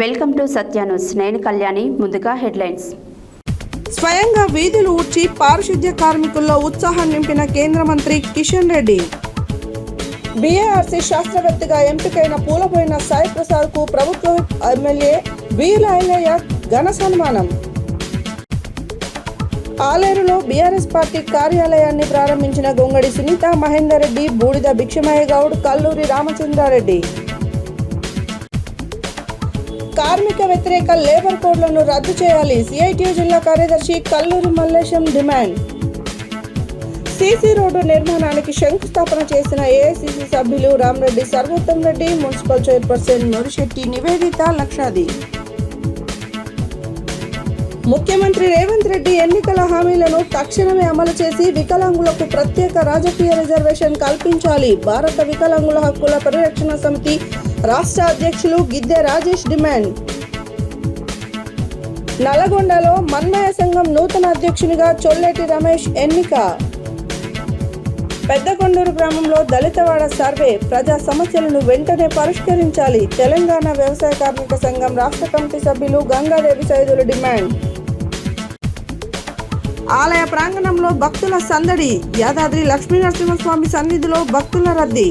Welcome to Satya news. నేను కళ్యాణి. ముందుగా headlines. స్వయంగా వీధులు ఊడ్చి పారిశుద్ధ్య కార్మికుల్లో ఉత్సాహం నింపిన కేంద్ర మంత్రి కిషన్ రెడ్డి. బీఆర్సీ శాస్త్రవేత్తగా ఎంపికైన పూలబోయిన సాయి ప్రసాద్ కు ప్రభుత్వ ఎమ్మెల్యే వీలయ్య ఘన సన్మానం. ఆలేరులో బీఆర్ఎస్ పార్టీ కార్యాలయాన్ని ప్రారంభించిన గొంగడి సునీత మహేందర్ రెడ్డి, బూడిద భిక్షమయ్య గౌడ్, కల్లూరి రామచంద్రారెడ్డి. కార్మిక వ్యతిరేక లేబర్ కోడ్లను రద్దు చేయాలి. సిఐటియు జిల్లా కార్యదర్శి Kalluri Mallesham demand. CC road నిర్మాణానికి శంకుస్థాపన చేసిన ఏఐసిసి సభ్యులు రామరెడ్డి సర్వోత్తం రెడ్డి, మున్సిపల్ చైర్పర్సన్ నొరిశెట్టి నివేదిత లక్షాది. ముఖ్యమంత్రి రేవంత్ రెడ్డి ఎన్నికల హామీలను తక్షణమే అమలు చేసి వికలాంగులకు ప్రత్యేక రాజకీయ రిజర్వేషన్ కల్పించాలి. భారత వికలాంగుల హక్కుల పరిరక్షణ సమితి రాష్ట్ర అధ్యక్షులు గిద్దె రాజేష్ డిమాండ్. నల్గొండలో మన్మయ సంఘం నూతన అధ్యక్షునిగా చొల్లేటి రమేష్ ఎన్నిక. పెద్దకొండూరు గ్రామంలో దళితవాడ సర్వే, ప్రజా సమస్యలను వెంటనే పరిష్కరించాలి. తెలంగాణ వ్యవసాయ కార్మిక సంఘం రాష్ట్ర కమిటీ సభ్యులు గంగాదేవి సైదుల డిమాండ్. ఆలయ ప్రాంగణంలో భక్తుల సందడి. యాదాద్రి లక్ష్మీనరసింహస్వామి సన్నిధిలో భక్తుల రద్దీ.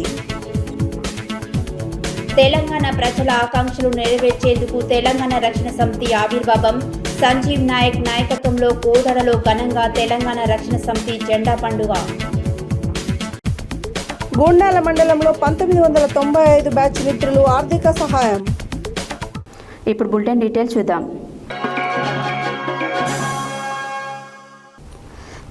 తెలంగాణ ప్రజల ఆకాంక్షలు నెరవేర్చేందుకు తెలంగాణ రక్షణ సమితి ఆవిర్భావం. సంజీవ్ నాయక్ నాయకత్వంలో కోదాడలో ఘనంగా తెలంగాణ రక్షణ సమితి జెండా పండుగ. గూండాల మండలంలో 1995 బ్యాచ్ మిత్రులు ఆర్థిక సహాయం. ఇప్పుడు బులెటిన్ డీటెయిల్స్ చూద్దాం.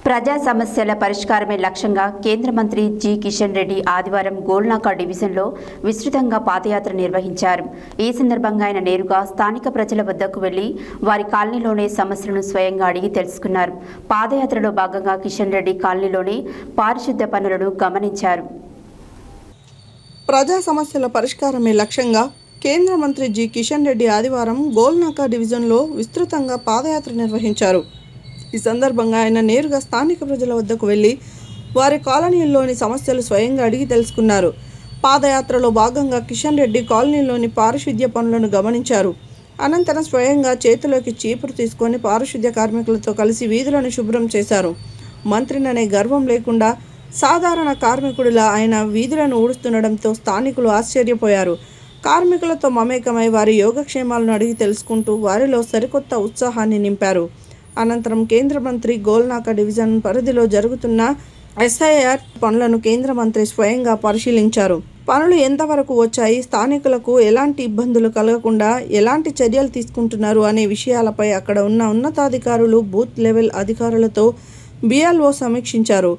ప్రజా సమస్యల పరిష్కారమే లక్ష్యంగా కేంద్ర మంత్రి జి కిషన్ రెడ్డి ఆదివారం గోల్నాక డివిజన్లో విస్తృతంగా పాదయాత్ర నిర్వహించారు. ఈ సందర్భంగా ఆయన నేరుగా స్థానిక ప్రజల వద్దకు వెళ్లి వారి కాలనీలోనే సమస్యలను స్వయంగా అడిగి తెలుసుకున్నారు. పాదయాత్రలో భాగంగా కిషన్ రెడ్డి కాలనీలోని పారిశుద్ధ్య పనులను గమనించారు. ప్రజా సమస్యల పరిష్కారమే లక్ష్యంగా కేంద్ర మంత్రి జి కిషన్ రెడ్డి ఆదివారం గోల్నాక డివిజన్లో విస్తృతంగా పాదయాత్ర నిర్వహించారు. ఈ సందర్భంగా ఆయన నేరుగా స్థానిక ప్రజల వద్దకు వెళ్లి వారి కాలనీల్లోని సమస్యలు స్వయంగా అడిగి తెలుసుకున్నారు. పాదయాత్రలో భాగంగా కిషన్ రెడ్డి కాలనీలోని పారిశుద్ధ్య పనులను గమనించారు. అనంతరం స్వయంగా చేతిలోకి చీపురు తీసుకొని పారిశుద్ధ్య కార్మికులతో కలిసి వీధులను శుభ్రం చేశారు. మంత్రిననే గర్వం లేకుండా సాధారణ కార్మికుడిలా ఆయన వీధులను ఊడుస్తుండడంతో స్థానికులు ఆశ్చర్యపోయారు. కార్మికులతో మమేకమై వారి యోగక్షేమాలను అడిగి తెలుసుకుంటూ వారిలో సరికొత్త ఉత్సాహాన్ని నింపారు. అనంతరం కేంద్ర మంత్రి గోల్నాక డివిజన్ పరిధిలో జరుగుతున్న ఎస్ఐఆర్ పనులను కేంద్ర మంత్రి స్వయంగా పరిశీలించారు. పనులు ఎంతవరకు వచ్చాయి, స్థానికులకు ఎలాంటి ఇబ్బందులు కలగకుండా ఎలాంటి చర్యలు తీసుకుంటున్నారు అనే విషయాలపై అక్కడ ఉన్న ఉన్నతాధికారులు, బూత్ లెవెల్ అధికారులతో బిఎల్ఓ సమీక్షించారు.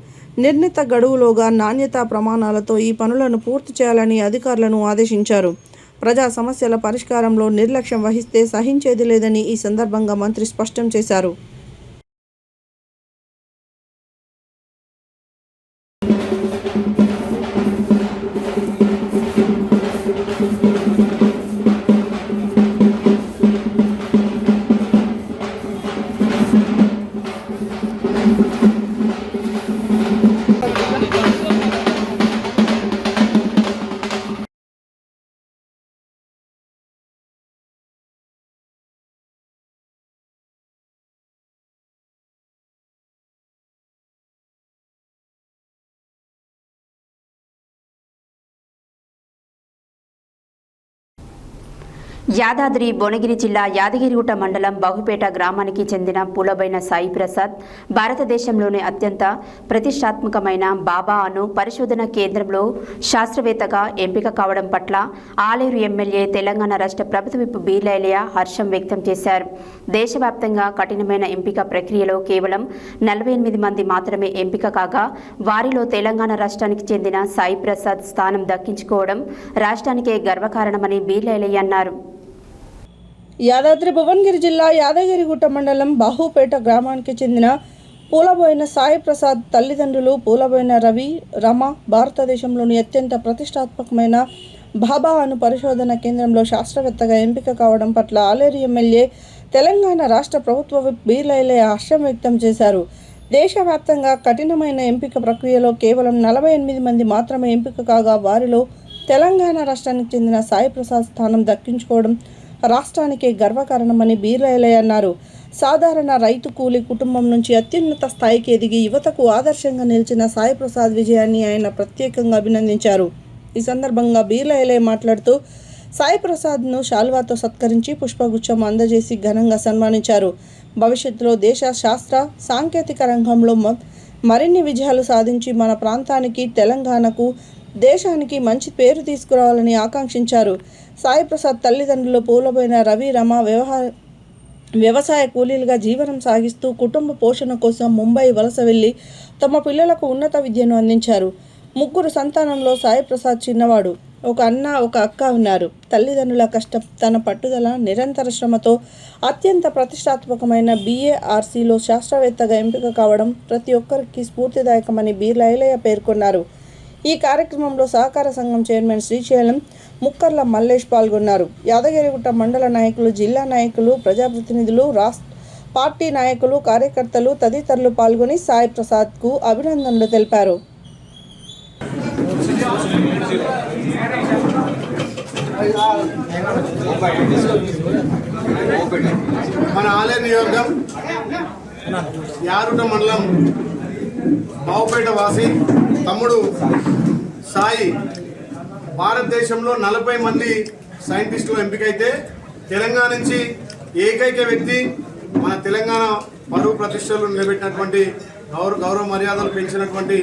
నిర్ణీత గడువులోగా నాణ్యతా ప్రమాణాలతో ఈ పనులను పూర్తి చేయాలని అధికారులను ఆదేశించారు. ప్రజా సమస్యల పరిష్కారంలో నిర్లక్ష్యం వహిస్తే సహించేది లేదని ఈ సందర్భంగా మంత్రి స్పష్టం చేశారు. యాదాద్రి భువనగిరి జిల్లా యాదగిరిగుట్ట మండలం బహుపేట గ్రామానికి చెందిన పూలబోయిన సాయి ప్రసాద్ భారతదేశంలోనే అత్యంత ప్రతిష్టాత్మకమైన బాబా అను పరిశోధన కేంద్రంలో శాస్త్రవేత్తగా ఎంపిక కావడం పట్ల ఆలేరు ఎమ్మెల్యే తెలంగాణ రాష్ట్ర ప్రభుత్వ విప్ వీలయ్య హర్షం వ్యక్తం చేశారు. దేశవ్యాప్తంగా కఠినమైన ఎంపిక ప్రక్రియలో కేవలం 48 మంది మాత్రమే ఎంపిక కాగా వారిలో తెలంగాణ రాష్ట్రానికి చెందిన సాయి ప్రసాద్ స్థానం దక్కించుకోవడం రాష్ట్రానికే గర్వకారణమని వీలయ్య అన్నారు. యాదాద్రి భువనగిరి జిల్లా యాదగిరిగుట్ట మండలం బహుపేట గ్రామానికి చెందిన పూలబోయిన సాయి ప్రసాద్ తల్లిదండ్రులు పూలబోయిన రవి, రమ భారతదేశంలోని అత్యంత ప్రతిష్టాత్మకమైన బాబా అను పరిశోధన కేంద్రంలో శాస్త్రవేత్తగా ఎంపిక కావడం పట్ల ఆలేరు ఎమ్మెల్యే తెలంగాణ రాష్ట్ర ప్రభుత్వ విప్ వీలయ్య హర్షం వ్యక్తం చేశారు. దేశవ్యాప్తంగా కఠినమైన ఎంపిక ప్రక్రియలో కేవలం 48 మంది మాత్రమే ఎంపిక కాగా వారిలో తెలంగాణ రాష్ట్రానికి చెందిన సాయి ప్రసాద్ స్థానం దక్కించుకోవడం రాష్ట్రానికి గర్వకారణమని బీర్లా అన్నారు. సాధారణ రైతు కూలీ కుటుంబం నుంచి అత్యున్నత స్థాయికి ఎదిగి యువతకు ఆదర్శంగా నిలిచిన సాయి ప్రసాద్ విజయాన్ని ఆయన ప్రత్యేకంగా అభినందించారు. ఈ సందర్భంగా బీర్లా మాట్లాడుతూ సాయి ప్రసాద్ను శాల్వాతో సత్కరించి పుష్పగుచ్చం అందజేసి ఘనంగా సన్మానించారు. భవిష్యత్తులో దేశ శాస్త్ర సాంకేతిక రంగంలో మరిన్ని విజయాలు సాధించి మన ప్రాంతానికి, తెలంగాణకు, దేశానికి మంచి పేరు తీసుకురావాలని ఆకాంక్షించారు. సాయి ప్రసాద్ తల్లిదండ్రులు పూలబోయిన రవి, రమ వ్యవసాయ కూలీలుగా జీవనం సాగిస్తూ కుటుంబ పోషణ కోసం ముంబై వలస వెళ్లి తమ పిల్లలకు ఉన్నత విద్యను అందించారు. ముగ్గురు సంతానంలో సాయి ప్రసాద్ చిన్నవాడు. ఒక అన్న, ఒక అక్క ఉన్నారు. తల్లిదండ్రుల కష్టం, తన పట్టుదల, నిరంతర శ్రమతో అత్యంత ప్రతిష్టాత్మకమైన BARCలో శాస్త్రవేత్తగా ఎంపిక కావడం ప్రతి ఒక్కరికి స్ఫూర్తిదాయకమని బీర్లా పేర్కొన్నారు. ఈ కార్యక్రమంలో సహకార సంఘం చైర్మన్ శ్రీశైలం, ముక్కర్ల మల్లేష్ పాల్గొన్నారు. యాదగిరిగుట్ట మండల నాయకులు, జిల్లా నాయకులు, ప్రజాప్రతినిధులు, పార్టీ నాయకులు, కార్యకర్తలు తదితరులు పాల్గొని సాయి ప్రసాద్కు అభినందనలు తెలిపారు. మన ఆలేరు నియోజకవర్గం యాదగిరిగుట్ట మండలం బావుపేట వాసి తమ్ముడు సాయి భారతదేశంలో 40 మంది సైంటిస్టులు ఎంపికైతే తెలంగాణ నుంచి ఏకైక వ్యక్తి మన తెలంగాణ పరువు ప్రతిష్టలు నిలబెట్టినటువంటి గౌరవ మర్యాదలు పెంచినటువంటి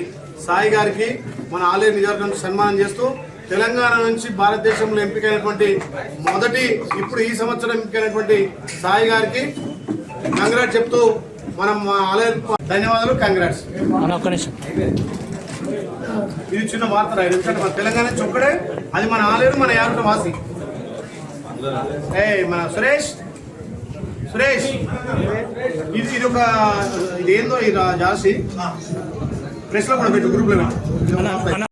సాయి గారికి మన ఆలేరు నియోజకవర్గం సన్మానం చేస్తూ తెలంగాణ నుంచి భారతదేశంలో ఎంపికైనటువంటి ఇప్పుడు ఈ సంవత్సరం ఎంపికైనటువంటి సాయి గారికి కంగ్రాట్స్ చెప్తూ మనం ఆలేరు ధన్యవాదాలు, కంగ్రాట్స్. ఇది చిన్న వార్త, ఎందుకంటే మన తెలంగాణ నుంచి ఒక్కడే, అది మన ఆలేరు, మన యాదగిరిగుట్ట వాసి. మన సురేష్ ఇది ఒక ఇదేందో ఇది జాసి ప్రెస్లో కూడా పెట్టు, గ్రూప్లో పెట్టు.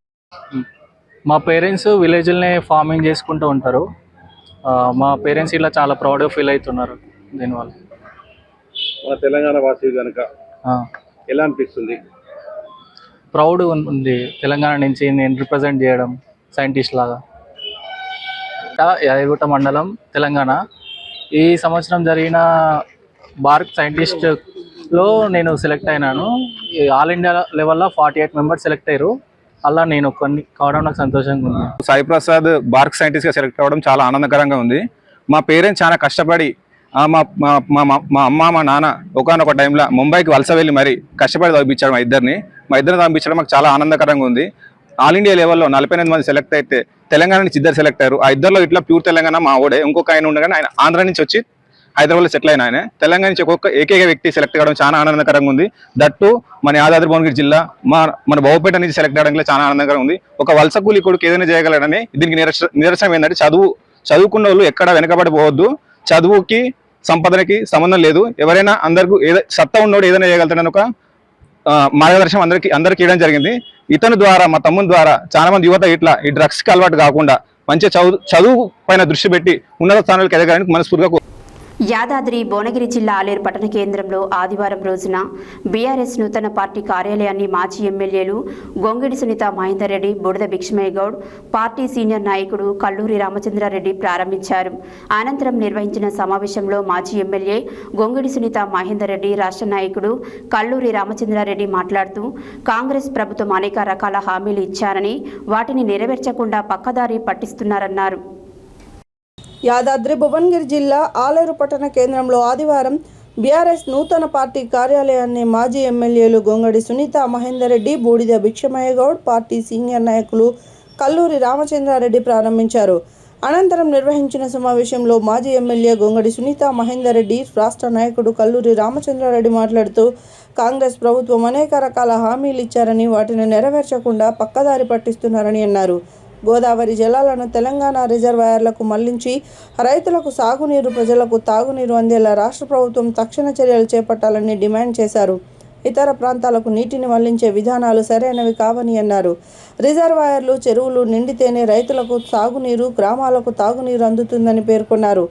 మా పేరెంట్స్ విలేజ్లోనే ఫార్మింగ్ చేసుకుంటూ ఉంటారు. మా పేరెంట్స్ ఇలా చాలా ప్రౌడ్గా ఫీల్ అవుతున్నారు దీనివల్ల. మన తెలంగాణ వాసి కనుక ఎలా అనిపిస్తుంది? ప్రౌడ్ ఉంది తెలంగాణ నుంచి నేను రిప్రజెంట్ చేయడం సైంటిస్ట్ లాగా. యాదగిరిగుట్ట మండలం, తెలంగాణ. ఈ సంవత్సరం జరిగిన భారత్ సైంటిస్ట్లో నేను సెలెక్ట్ అయినాను. ఆల్ ఇండియా లెవెల్లో 48 మెంబర్స్ సెలెక్ట్ అయ్యారు. అలా నేను కొన్ని కావడం నాకు సంతోషంగా ఉంది. సాయి ప్రసాద్ బార్క్ సైంటిస్ట్గా సెలెక్ట్ అవ్వడం చాలా ఆనందకరంగా ఉంది. మా పేరెంట్స్ చాలా కష్టపడి మా అమ్మ, మా నాన్న ఒకనొక టైంలో ముంబైకి వలస వెళ్ళి మరి కష్టపడి చదివించాడు. మా ఇద్దరిని చదివించడం మాకు చాలా ఆనందకరంగా ఉంది. ఆల్ ఇండియా లెవెల్లో 48 మంది సెలెక్ట్ అయితే తెలంగాణ నుంచి 2 సెలెక్ట్ అయ్యారు. ఆ ఇద్దరిలో ఇట్లా ప్యూర్ తెలంగాణ మా ఓడే, ఇంకొక ఆయన ఉండగానే ఆయన ఆంధ్ర నుంచి వచ్చి హైదరాబాద్లో సెటిల్ అయిన ఆయన. తెలంగాణ నుంచి ఏకైక వ్యక్తి సెలెక్ట్ కావడం చాలా ఆనందకరంగా ఉంది. దట్టు మన యాదాద్రి భువనగిరి జిల్లా మన బావుపేట నుంచి సెలెక్ట్ అవడానికి చాలా ఆనందకరంగా ఉంది. ఒక వలస కూలి కొడుకు ఏదైనా చేయగలడని దీనికి నిదర్శనం ఏంటంటే చదువుకున్న వాళ్ళు ఎక్కడ వెనకబడిపోవద్దు. చదువుకి సంపదనకి సంబంధం లేదు. ఎవరైనా అందరికీ సత్తా ఉన్నోడు ఏదైనా చేయగలుగుతాడని ఒక మార్గదర్శనం అందరికీ ఇవ్వడం జరిగింది. ఇతని ద్వారా, మా తమ్ముని ద్వారా చాలా మంది యువత ఇట్లా ఈ డ్రగ్స్కి అలవాటు కాకుండా మంచిగా చదువు పైన దృష్టి పెట్టి ఉన్నత స్థానాలకు ఎదగడానికి మనస్ఫూర్తిగా. యాదాద్రి భువనగిరి జిల్లా ఆలేరు పట్టణ కేంద్రంలో ఆదివారం రోజున బీఆర్ఎస్ నూతన పార్టీ కార్యాలయాన్ని మాజీ ఎమ్మెల్యేలు గొంగిడి సునీత మహేందర్ రెడ్డి, బుడద భిక్షమయ్య గౌడ్, పార్టీ సీనియర్ నాయకుడు కల్లూరి రామచంద్రారెడ్డి ప్రారంభించారు. అనంతరం నిర్వహించిన సమావేశంలో మాజీ ఎమ్మెల్యే గొంగిడి సునీత మహేందర్ రెడ్డి, రాష్ట్ర నాయకుడు కల్లూరి రామచంద్రారెడ్డి మాట్లాడుతూ కాంగ్రెస్ ప్రభుత్వం అనేక రకాల హామీలు ఇచ్చారని వాటిని నెరవేర్చకుండా పక్కదారి పట్టిస్తున్నారన్నారు. యాదాద్రి భువనగిరి జిల్లా ఆలేరు పట్టణ కేంద్రంలో ఆదివారం బీఆర్ఎస్ నూతన పార్టీ కార్యాలయాన్ని మాజీ ఎమ్మెల్యేలు గొంగడి సునీత మహేందర్ రెడ్డి, బూడిద భిక్షమయ్య గౌడ్, పార్టీ సీనియర్ నాయకులు కల్లూరి రామచంద్రారెడ్డి ప్రారంభించారు. అనంతరం నిర్వహించిన సమావేశంలో మాజీ ఎమ్మెల్యే గొంగడి సునీత మహేందర్ రెడ్డి, రాష్ట్ర నాయకుడు కల్లూరి రామచంద్రారెడ్డి మాట్లాడుతూ కాంగ్రెస్ ప్రభుత్వం అనేక రకాల హామీలు ఇచ్చారని వాటిని నెరవేర్చకుండా పక్కదారి పట్టిస్తున్నారని అన్నారు. గోదావరి జలాలను తెలంగాణ రిజర్వాయర్లకు మళ్లించి రైతులకు సాగునీరు, ప్రజలకు తాగునీరు అందేలా రాష్ట్ర ప్రభుత్వం తక్షణ చర్యలు చేపట్టాలని డిమాండ్ చేశారు. ఇతర ప్రాంతాలకు నీటిని మళ్లించే విధానాలు సరైనవి కావని అన్నారు. రిజర్వాయర్లు, చెరువులు నిండితేనే రైతులకు సాగునీరు, గ్రామాలకు తాగునీరు అందుతుందని పేర్కొన్నారు.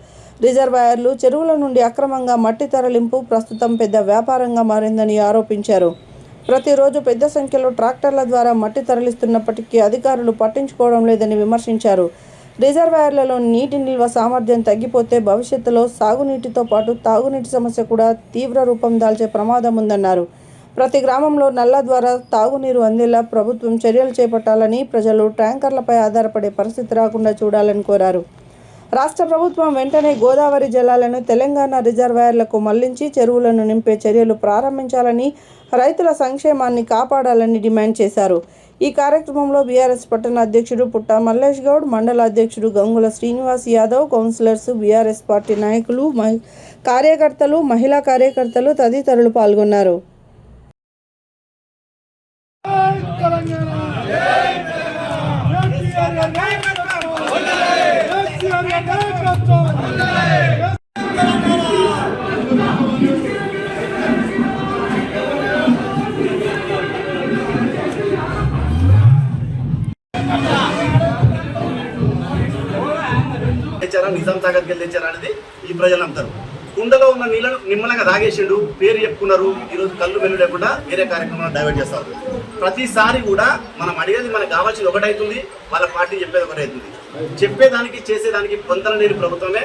రిజర్వాయర్లు, చెరువుల నుండి అక్రమంగా మట్టి తరలింపు ప్రస్తుతం పెద్ద వ్యాపారంగా మారిందని ఆరోపించారు. ప్రతిరోజు పెద్ద సంఖ్యలో ట్రాక్టర్ల ద్వారా మట్టి తరలిస్తున్నప్పటికీ అధికారులు పట్టించుకోవడం లేదని విమర్శించారు. రిజర్వాయర్లలో నీటి నిల్వ సామర్థ్యం తగ్గిపోతే భవిష్యత్తులో సాగునీటితో పాటు తాగునీటి సమస్య కూడా తీవ్ర రూపం దాల్చే ప్రమాదం ఉందన్నారు. ప్రతి గ్రామంలో నల్ల ద్వారా తాగునీరు అందేలా ప్రభుత్వం చర్యలు చేపట్టాలని, ప్రజలు ట్యాంకర్లపై ఆధారపడే పరిస్థితి రాకుండా చూడాలని కోరారు. రాష్ట్ర ప్రభుత్వం వెంటనే గోదావరి జలాలను తెలంగాణ రిజర్వాయర్లకు మళ్లించి చెరువులను నింపే చర్యలు ప్రారంభించాలని, రైతుల సంక్షేమాన్ని కాపాడాలని డిమాండ్ చేశారు. ఈ కార్యక్రమంలో బీఆర్ఎస్ పట్టణ అధ్యక్షుడు పుట్ట మల్లేష్ గౌడ్, మండల అధ్యక్షుడు గంగుల శ్రీనివాస్ యాదవ్, కౌన్సిలర్స్, బీఆర్ఎస్ పార్టీ నాయకులు, కార్యకర్తలు, మహిళా కార్యకర్తలు తదితరులు పాల్గొన్నారు. నిజాం సాగర్కి వెళ్ళి తెచ్చారా అనేది ఈ ప్రజలు నమ్ముతారు. కుండలో ఉన్న నీళ్ళను నిమ్మలంగా తాగేసిండు, పేరు చెప్పుకున్నారు. ఈరోజు కళ్ళు వెళ్ళు లేకుండా వేరే కార్యక్రమాలు డైవర్ట్ చేస్తారు. ప్రతిసారి కూడా మనం అడిగేది మనకు కావాల్సింది ఒకటైతుంది, వాళ్ళ పార్టీ చెప్పేది ఒకటైతుంది. చెప్పేదానికి చేసేదానికి పొంతన లేని ప్రభుత్వమే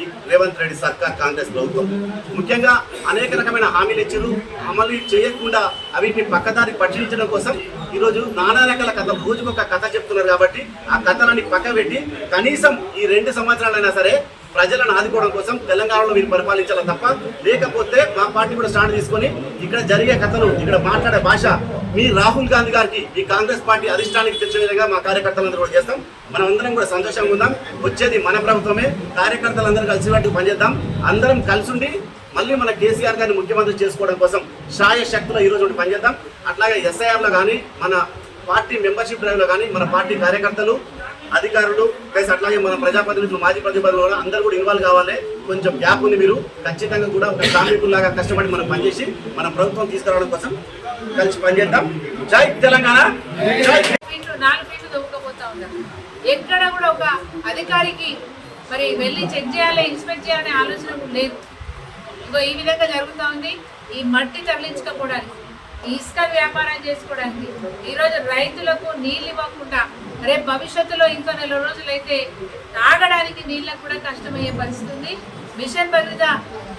ఈ రేవంత్ రెడ్డి సర్కార్, కాంగ్రెస్ ప్రభుత్వం. ముఖ్యంగా అనేక రకమైన హామీలు ఇచ్చారు, అమలు చేయకుండా అవిటిని పక్కదారి పట్టించడం కోసం ఈరోజు నానా రకాల కథ, రోజుకొక కథ చెప్తున్నారు. కాబట్టి ఆ కథలని పక్క పెట్టి కనీసం ఈ 2 సంవత్సరాలైనా సరే ప్రజలను ఆదుకోవడం కోసం తెలంగాణలో మీరు పరిపాలించాలి తప్ప, లేకపోతే మా పార్టీ కూడా స్టాండ్ తీసుకొని ఇక్కడ జరిగే కథలు, ఇక్కడ మాట్లాడే భాష మీ రాహుల్ గాంధీ గారికి, ఈ కాంగ్రెస్ పార్టీ అధిష్టానానికి తెచ్చే విధంగా మా కార్యకర్తలందరూ కూడా చేస్తాం. మనం అందరం కూడా సంతోషంగా ఉందాం. వచ్చేది మన ప్రభుత్వమే. కార్యకర్తలందరూ కలిసినట్టు పనిచేద్దాం. అందరం కలిసి ఉండి మళ్ళీ మన కేసీఆర్ గారిని ముఖ్యమంత్రి చేసుకోవడం కోసం శాయ శక్తిలో ఈరోజు పనిచేద్దాం. అట్లాగే ఎస్ఐఆర్లో కానీ, మన పార్టీ మెంబర్షిప్ డ్రైవ్లో కానీ మన పార్టీ కార్యకర్తలు, అధికారులు ప్లస్ అట్లాగే మన ప్రజాప్రతినిధులు, మాజీ ప్రతినిధులు అందరూ కూడా ఇన్వాల్వ్ కావాలి. కొంచెం గ్యాప్ ఉంది. మీరు ఖచ్చితంగా కూడా ఒక శ్రామికుల్లాగా కష్టపడి మనం పనిచేసి మన ప్రభుత్వం తీసుకురావడం కోసం కలిసి పనిచేద్దాం. జై తెలంగాణ. జై. 4 ఫీట్లు దొంగకపోతా ఉన్నారు. ఎక్కడ కూడా ఒక అధికారికి మరి వెళ్ళి చెక్ చేయాలి, ఇన్స్పెక్ట్ చేయాలనే ఆలోచన లేదు. ఇంకో ఈ విధంగా జరుగుతూ ఉంది. ఈ మట్టి తరలించుకోవడానికి, ఈ ఇసుక వ్యాపారం చేసుకోవడానికి, ఈరోజు రైతులకు నీళ్ళు ఇవ్వకుండా రేపు భవిష్యత్తులో ఇంకో 4 రోజులైతే తాగడానికి నీళ్ళకు కూడా కష్టమయ్యే పరిస్థితి ఉంది. మిషన్ భగీరథ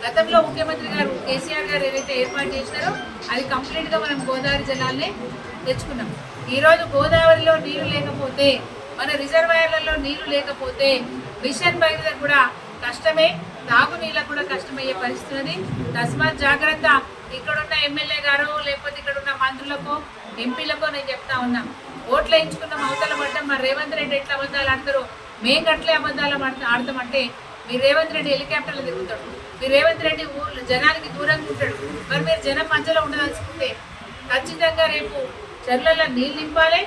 గతంలో ముఖ్యమంత్రి గారు కేసీఆర్ గారు ఏదైతే ఏర్పాటు చేసినారో అది కంప్లీట్గా మనం గోదావరి జలాల్ని తెచ్చుకున్నాం. ఈరోజు గోదావరిలో నీరు లేకపోతే, మన రిజర్వాయర్లలో నీరు లేకపోతే మిషన్ భగీరథ కూడా కష్టమే, తాగునీళ్ళకు కూడా కష్టమయ్యే పరిస్థితి. తస్మాత్ జాగ్రత్త. ఇక్కడున్న ఎమ్మెల్యే గారు లేకపోతే ఇక్కడున్న మంత్రులకో ఎంపీలకో నేను చెప్తా ఉన్నా, ఓట్లు వేయించుకున్నాం, అవతల పడ్డాం, మరి రేవంత్ రెడ్డి ఎట్లా అబద్ధాలు ఆడతారు, మేము గట్లే అబద్ధాలు ఆడతామంటే మీరు రేవంత్ రెడ్డి హెలికాప్టర్లు తిరుగుతాడు, మీరు రేవంత్ రెడ్డి జనానికి దూరంగా ఉంటాడు. మరి మీరు జనం మధ్యలో ఉండదలుచుకుంటే ఖచ్చితంగా రేపు చెర్లలో నీళ్ళు నింపాలి.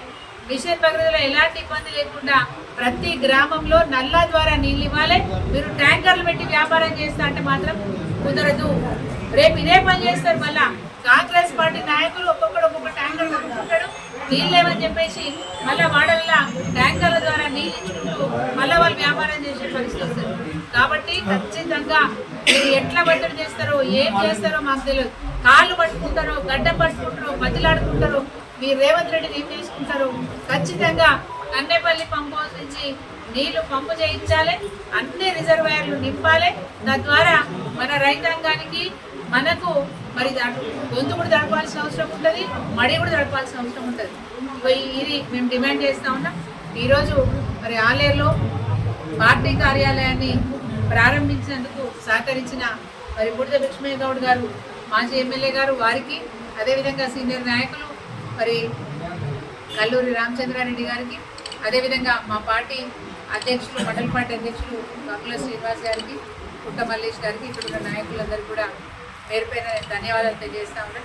మిషన్ భగీరథలో ఎలాంటి ఇబ్బంది లేకుండా ప్రతి గ్రామంలో నల్లా ద్వారా నీళ్ళు ఇవ్వాలి. మీరు ట్యాంకర్లు పెట్టి వ్యాపారం చేస్తా అంటే మాత్రం కుదరదు. రేపు ఇదే పని చేస్తారు. మళ్ళా కాంగ్రెస్ పార్టీ నాయకులు ఒక్కొక్క ట్యాంకర్ కొనుక్కుంటాడు, నీళ్ళు లేవని చెప్పేసి మళ్ళీ వాడల్లా ట్యాంకర్ల ద్వారా నీళ్ళు ఇచ్చుకుంటూ మళ్ళీ వాళ్ళు వ్యాపారం చేసే పరిస్థితి వస్తుంది. కాబట్టి ఖచ్చితంగా మీరు ఎట్లా బట్టలు చేస్తారో, ఏం చేస్తారో మాకు తెలియదు. కాళ్ళు పట్టుకుంటారో, గడ్డ పట్టుకుంటారో, బతిలాడుకుంటారో, మీరు రేవంత్ రెడ్డిని ఏం చేసుకుంటారు. ఖచ్చితంగా కన్నేపల్లి పంప్ హౌస్ నుంచి నీళ్లు పంపు చేయించాలి, అన్ని రిజర్వాయర్లు నింపాలి. తద్వారా మన రైతాంగానికి, మనకు మరి గొంతు కూడా దడపాల్సిన అవసరం ఉంటుంది, మడి కూడా దడపాల్సిన అవసరం ఉంటుంది. ఇది మేము డిమాండ్ చేస్తూ ఉన్నాం. ఈరోజు మరి ఆలేరులో పార్టీ కార్యాలయాన్ని ప్రారంభించినందుకు సహకరించిన మరి బుడిద లక్ష్మయ్య గౌడ్ గారు, మాజీ ఎమ్మెల్యే గారు, వారికి, అదేవిధంగా సీనియర్ నాయకులు మరి కల్లూరి రామచంద్రారెడ్డి గారికి, అదేవిధంగా మా పార్టీ అధ్యక్షులు, మండల పార్టీ అధ్యక్షులు గంగుల శ్రీనివాస్ గారికి, పుట్ట మల్లేష్ గారికి, ఇక్కడ ఉన్న నాయకులందరూ కూడా పేరు పైన ధన్యవాదాలు తెలియజేస్తా ఉన్నాం.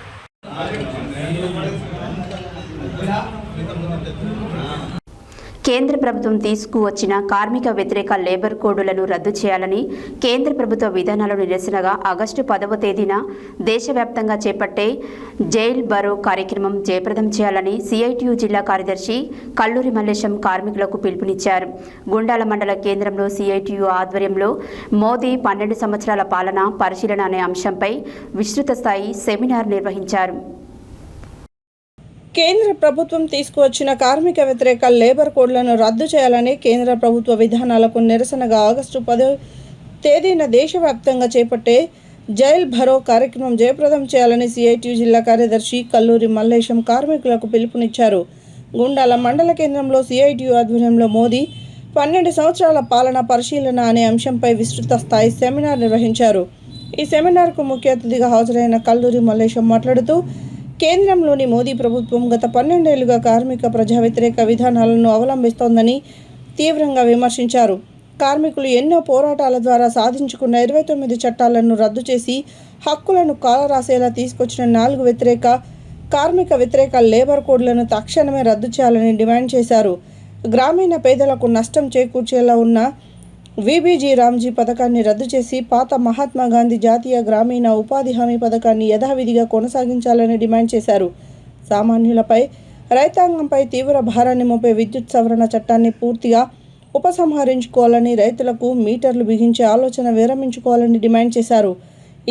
కేంద్ర ప్రభుత్వం తీసుకువచ్చిన కార్మిక వ్యతిరేక లేబర్ కోడులను రద్దు చేయాలని కేంద్ర ప్రభుత్వ విధానాలను నిరసనగా ఆగస్టు 10వ తేదీన దేశవ్యాప్తంగా చేపట్టే జైల్ బరో కార్యక్రమం జయప్రదం చేయాలని సిఐటియు జిల్లా కార్యదర్శి కల్లూరి మల్లేశం కార్మికులకు పిలుపునిచ్చారు. గుండాల మండల కేంద్రంలో సిఐటియు ఆధ్వర్యంలో మోదీ 12 సంవత్సరాల పాలన పరిశీలన అనే అంశంపై విస్తృత స్థాయి సెమినార్ నిర్వహించారు. కేంద్ర ప్రభుత్వం తీసుకువచ్చిన కార్మిక వ్యతిరేక లేబర్ కోడ్లను రద్దు చేయాలని కేంద్ర ప్రభుత్వ విధానాలకు నిరసనగా ఆగస్టు 10వ తేదీన దేశవ్యాప్తంగా చేపట్టే జైల్ భరో కార్యక్రమం జయప్రదం చేయాలని సిఐటియు జిల్లా కార్యదర్శి కల్లూరి మల్లేశం కార్మికులకు పిలుపునిచ్చారు. గుండాల మండల కేంద్రంలో సిఐటియు ఆధ్వర్యంలో మోదీ 12 సంవత్సరాల పాలన పరిశీలన అనే అంశంపై విస్తృత స్థాయి సెమినార్ నిర్వహించారు. ఈ సెమినార్కు ముఖ్య అతిథిగా హాజరైన కల్లూరి మల్లేశం మాట్లాడుతూ కేంద్రంలోని మోదీ ప్రభుత్వం గత 12 ఏళ్లుగా కార్మిక ప్రజా వ్యతిరేక విధానాలను అవలంబిస్తోందని తీవ్రంగా విమర్శించారు. కార్మికులు ఎన్నో పోరాటాల ద్వారా సాధించుకున్న 29 చట్టాలను రద్దు చేసి హక్కులను కాలరాసేలా తీసుకొచ్చిన 4 కార్మిక వ్యతిరేక లేబర్ కోడ్లను తక్షణమే రద్దు చేయాలని డిమాండ్ చేశారు. గ్రామీణ పేదలకు నష్టం చేకూర్చేలా ఉన్న విబిజీ రామ్జీ పథకాన్ని రద్దు చేసి పాత మహాత్మా గాంధీ జాతీయ గ్రామీణ ఉపాధి హామీ పథకాన్ని యథావిధిగా కొనసాగించాలని డిమాండ్ చేశారు. సామాన్యులపై రైతాంగంపై తీవ్ర భారాన్ని మోపే విద్యుత్ సవరణ చట్టాన్ని పూర్తిగా ఉపసంహరించుకోవాలని, రైతులకు మీటర్లు బిగించే ఆలోచన విరమించుకోవాలని డిమాండ్ చేశారు.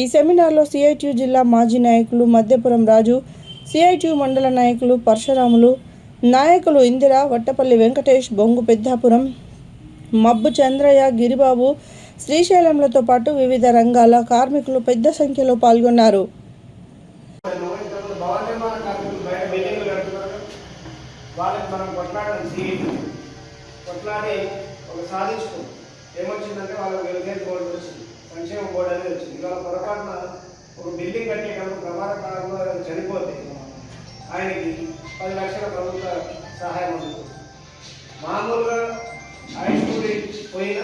ఈ సెమినార్లో సిఐటియు జిల్లా మాజీ నాయకులు మధ్యపురం రాజు, సిఐటియు మండల నాయకులు పరశురాములు, నాయకులు ఇందిర, వట్టపల్లి వెంకటేష్, బొంగు పెద్దాపురం, మబ్బు చంద్రయ్య, గిరిబాబు, శ్రీశైలంలతో పాటు వివిధ రంగాల కార్మికులు పెద్ద సంఖ్యలో పాల్గొన్నారు. వాళ్ళకి మనం కొట్లాడి ఒక సాధించుకుంది ఏమొచ్చిందంటే వాళ్ళకి వెల్ఫేర్ బోర్డు వచ్చింది, సంక్షేమ బోర్డు అనేది వచ్చింది. ఇవాళ పొరపాటున ఒక బిల్డింగ్ కట్టేటప్పుడు ప్రమాద కాలంలో చనిపోతే ఆయనకి 10 లక్షల ప్రభుత్వ సహాయం ఉంటుంది. మామూలుగా ఆయుష్కూడి పోయిన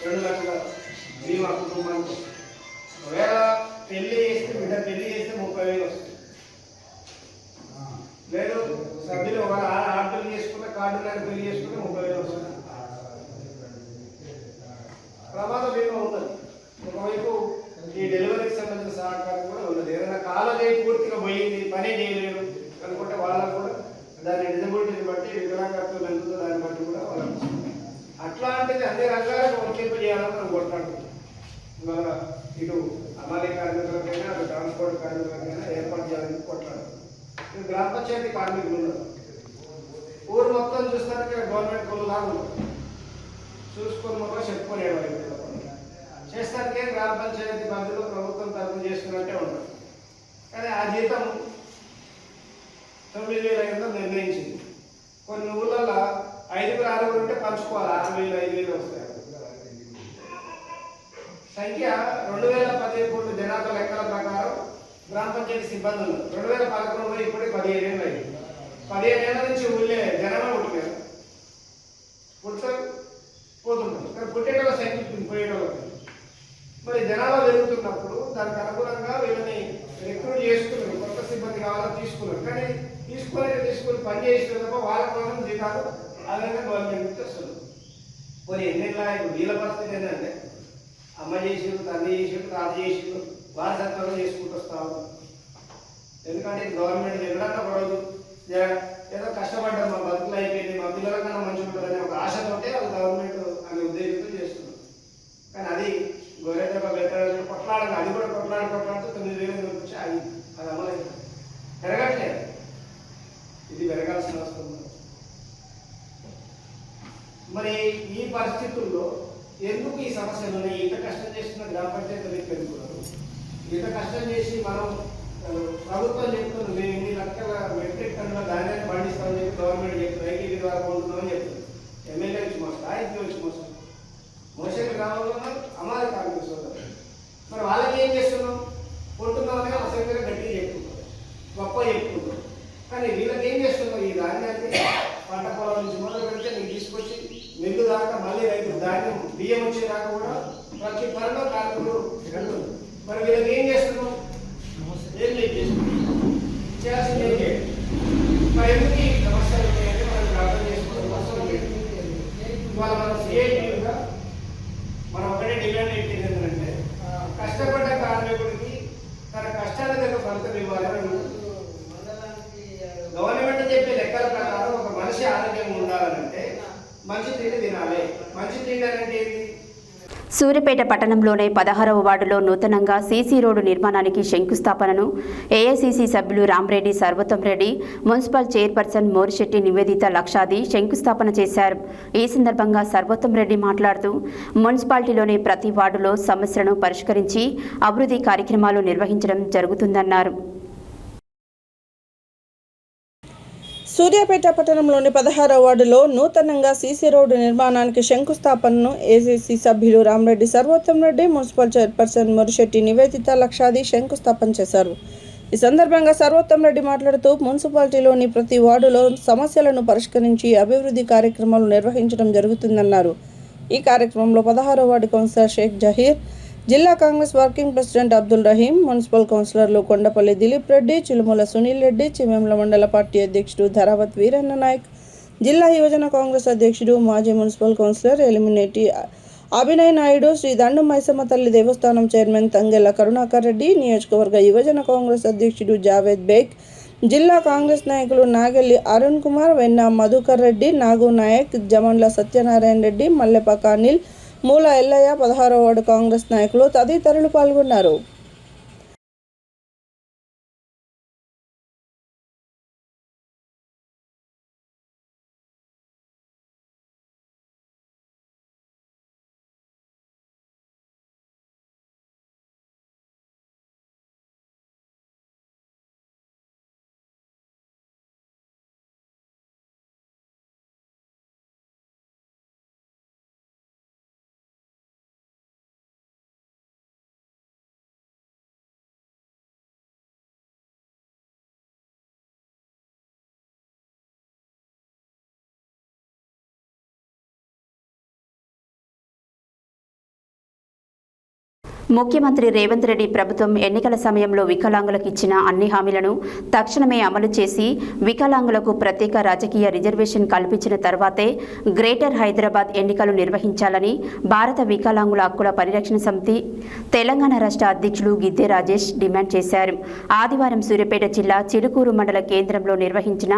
2 లక్షల బీమా కుటుంబానికి. ఒకవేళ పెళ్లి చేస్తే బిడ్డ పెళ్లి చేస్తే 30,000 వస్తుంది. లేదు సభ్యులు ఒక ఆడపిల్లి చేసుకున్న కార్డు లాంటి పెళ్లి చేసుకుంటే 30,000 వస్తుంది. ప్రమాద బీమా ఉన్నది. ఒకవైపు ఈ డెలివరీకి సంబంధించిన సహకారం కూడా ఉన్నది. ఏదైనా కాలజేయి పూర్తిగా పోయింది, పని చేయలేదు అనుకుంటే వాళ్ళకు కూడా దాని డిజబిలిటీని బట్టి వికలాంగత్వం ఎంతుందో దాన్ని బట్టి కూడా వాళ్ళకి అట్లాంటిది అన్ని రంగాలకు వర్తింపు చేయాలని మనం కొట్లాడుతున్నాం. ఇవాళ ఇటు అమలు కార్మికులకైనా అటు ట్రాన్స్పోర్ట్ కార్మికులకైనా ఏర్పాటు చేయాలని కొట్లాడుతున్నాం. ఇది గ్రామ పంచాయతీ కార్మికులు ఉన్నారు. ఊరు మొత్తం చూస్తానికి గవర్నమెంట్ కొలు లాగా ఉంటుంది. చూసుకొని మొత్తం చెప్పుకునేవాళ్ళు చేస్తానికే గ్రామ పంచాయతీ పరిధిలో ప్రభుత్వం తరఫున చేసుకున్నట్టే ఉంటుంది. కానీ ఆ జీతం 9,500 నిర్ణయించింది. కొన్ని ఊళ్ళల్లో 5-6 ఉంటే పంచుకోవాలి, 6,000 5,000 వస్తాయి. సంఖ్య 2011 జనాభా లెక్కల ప్రకారం గ్రామ పంచాయతీ సిబ్బంది ఉన్నారు. 2011లో ఇప్పుడే 15 ఏళ్ళు అయింది. 15 ఏళ్ళ నుంచి ఊళ్ళే జనాభా పుట్టారు, పుడతారు, పోతుంటారు. కానీ పుట్టేటోళ్ళ సంఖ్య పోయేటోళ్ళకి మరి జనాభా పెరుగుతున్నప్పుడు దానికి అనుగుణంగా వీళ్ళని రిక్రూట్ చేసుకున్నారు, కొత్త సిబ్బంది కావాలని తీసుకున్నారు. కానీ తీసుకొని పని చేసిన తప్ప వాళ్ళ కోసం జీతాలు అదనంగా గవర్నమెంట్ నుంచి వస్తుంది. మరి ఎన్నెల్లా ఇప్పుడు వీళ్ళ పరిస్థితి ఏంటంటే అమ్మ చేసిరు, తండ్రి చేసిరు, తాత చేసిరు, వారసత్వంగా చేసుకుంటూ వస్తాము. ఎందుకంటే గవర్నమెంట్ ఎక్కడన్నా పడదు, ఏదో కష్టపడ్డాం, మా బతుకులు అయిపోయింది, మా పిల్లల కన్నా మంచిగా ఉంటుందనే ఒక ఆశతోటే వాళ్ళు గవర్నమెంట్ అనే ఉద్దేశంతో చేస్తున్నారు. కానీ అది గొర్రెట కొట్లాడాలి, అది కూడా కొట్లాడుతూ 9,000 వచ్చి అది అమలు పెరగట్లేదు. ఇది పెరగాల్సిన అవసరం ఉంది. మరి ఈ పరిస్థితుల్లో ఎందుకు ఈ సమస్యలు ఉన్నాయి? ఇంత కష్టం చేస్తున్న గ్రామ పంచాయతీలు పెరుగుతున్నారు. ఇంత కష్టం చేసి మనం ప్రభుత్వం చెప్తుంది మేము 2 లక్షల మెట్రిక్ టన్నుల ధాన్యాన్ని పండిస్తామని చెప్పి గవర్నమెంట్ చెప్తుంది, ఐటీడీ ద్వారా పొందుతున్నామని చెప్తుంది. ఎమ్మెల్యే వచ్చి మోసం, ఐటీ వచ్చి మోసం, మోసం గ్రామంలో అమాలి కార్మిక సోదరులు. మరి వాళ్ళకి ఏం చేస్తున్నాం? కొంటున్నామని అసలు గట్టిగా చెప్పుకుంటాం, గొప్ప చెప్పుకుంటాం. కానీ వీళ్ళకి ఏం చేస్తున్నాం? ఈ ధాన్యాన్ని పంట పొలం నుంచి మొదలు పెడితే నీకు తీసుకొచ్చి మిల్లు దాకా మళ్ళీ రైతు ధాన్యం బియ్యం వచ్చేదాకా కూడా ప్రతి పనిలో కార్మికులు వెళ్తుంది. మరి వీళ్ళకి ఏం చేస్తున్నాం? ఏం చేయాల్సింది ఏం చేయాలి? మరి ఎందుకు ఈ సమస్యలు ఉన్నాయంటే మనం అర్థం చేసుకోవడం అవసరం లేదు. ఇవాళ మనం సిఐటిగా మనం ఒకటే డిమాండ్ ఏంటి ఏంటంటే కష్టపడ్డ కార్మికుడికి తన కష్టాల దగ్గర ఫలితం ఇవ్వాలని గవర్నమెంట్ చెప్పే లెక్కల ప్రకారం ఒక మనిషి ఆరోగ్యంగా ఉండాలంటే మంచి తిండి తినాలి. మంచి తిండి అంటే ఏంటి? సూర్యాపేట పట్టణంలోని 16వ వార్డులో నూతనంగా సీసీ రోడ్డు నిర్మాణానికి శంకుస్థాపనను ఏఐసీసీ సభ్యులు రామరెడ్డి సర్వోత్తం రెడ్డి, మున్సిపల్ చైర్పర్సన్ మోరిశెట్టి నివేదిత లక్షాది శంకుస్థాపన చేశారు. ఈ సందర్భంగా సర్వోత్తం రెడ్డి మాట్లాడుతూ మున్సిపాలిటీలోని ప్రతి వార్డులో సమస్యలను పరిష్కరించి అభివృద్ధి కార్యక్రమాలు నిర్వహించడం జరుగుతుందన్నారు. సూర్యాపేట పట్టణంలోని 16వ వార్డులో నూతనంగా సీసీ రోడ్డు నిర్మాణానికి శంకుస్థాపనను ఏసీసీ సభ్యులు రామరెడ్డి సర్వోత్తం రెడ్డి, మున్సిపల్ చైర్పర్సన్ మోరిశెట్టి నివేదిత లక్షాది శంకుస్థాపన చేశారు. ఈ సందర్భంగా సర్వోత్తం రెడ్డి మాట్లాడుతూ మున్సిపాలిటీలోని ప్రతి వార్డులో సమస్యలను పరిష్కరించి అభివృద్ధి కార్యక్రమాలు నిర్వహించడం జరుగుతుందన్నారు. ఈ కార్యక్రమంలో 16వ వార్డు కౌన్సిలర్ షేక్ జహీర్, జిల్లా Congress working president Abdul Rahim, municipal కౌన్సిలర్లు కొండపల్లి దిలీప్ రెడ్డి, చిలుముల సునీల్ రెడ్డి, చిమేంల మండల పార్టీ అధ్యక్షుడు ధరావత్ వీరన్న నాయక్, జిల్లా యువజన కాంగ్రెస్ అధ్యక్షుడు మాజీ మున్సిపల్ కౌన్సిలర్ ఎలిమినేటి అభినయ్ నాయుడు, శ్రీ దండు మైసమ్మ తల్లి దేవస్థానం చైర్మన్ తంగెళ్ల కరుణాకర్ రెడ్డి, నియోజకవర్గ యువజన కాంగ్రెస్ అధ్యక్షుడు జావేద్ బేగ్, జిల్లా కాంగ్రెస్ నాయకులు నాగెల్లి అరుణ్ కుమార్, వెన్న మధుకర్ రెడ్డి, నాగు నాయక్, జమండ్ల సత్యనారాయణ రెడ్డి, మల్లెపాక అనిల్, మూల ఎల్లయ్య, 16వ వార్డు కాంగ్రెస్ నాయకులు తదితరులు పాల్గొన్నారు. ముఖ్యమంత్రి రేవంత్ రెడ్డి ప్రభుత్వం ఎన్నికల సమయంలో వికలాంగులకు ఇచ్చిన అన్ని హామీలను తక్షణమే అమలు చేసి వికలాంగులకు ప్రత్యేక రాజకీయ రిజర్వేషన్ కల్పించిన తర్వాతే గ్రేటర్ హైదరాబాద్ ఎన్నికలు నిర్వహించాలని భారత వికలాంగుల హక్కుల పరిరక్షణ సమితి తెలంగాణ రాష్ట్ర అధ్యక్షులు గిద్దె రాజేష్ డిమాండ్ చేశారు. ఆదివారం సూర్యాపేట జిల్లా చిలుకూరు మండల కేంద్రంలో నిర్వహించిన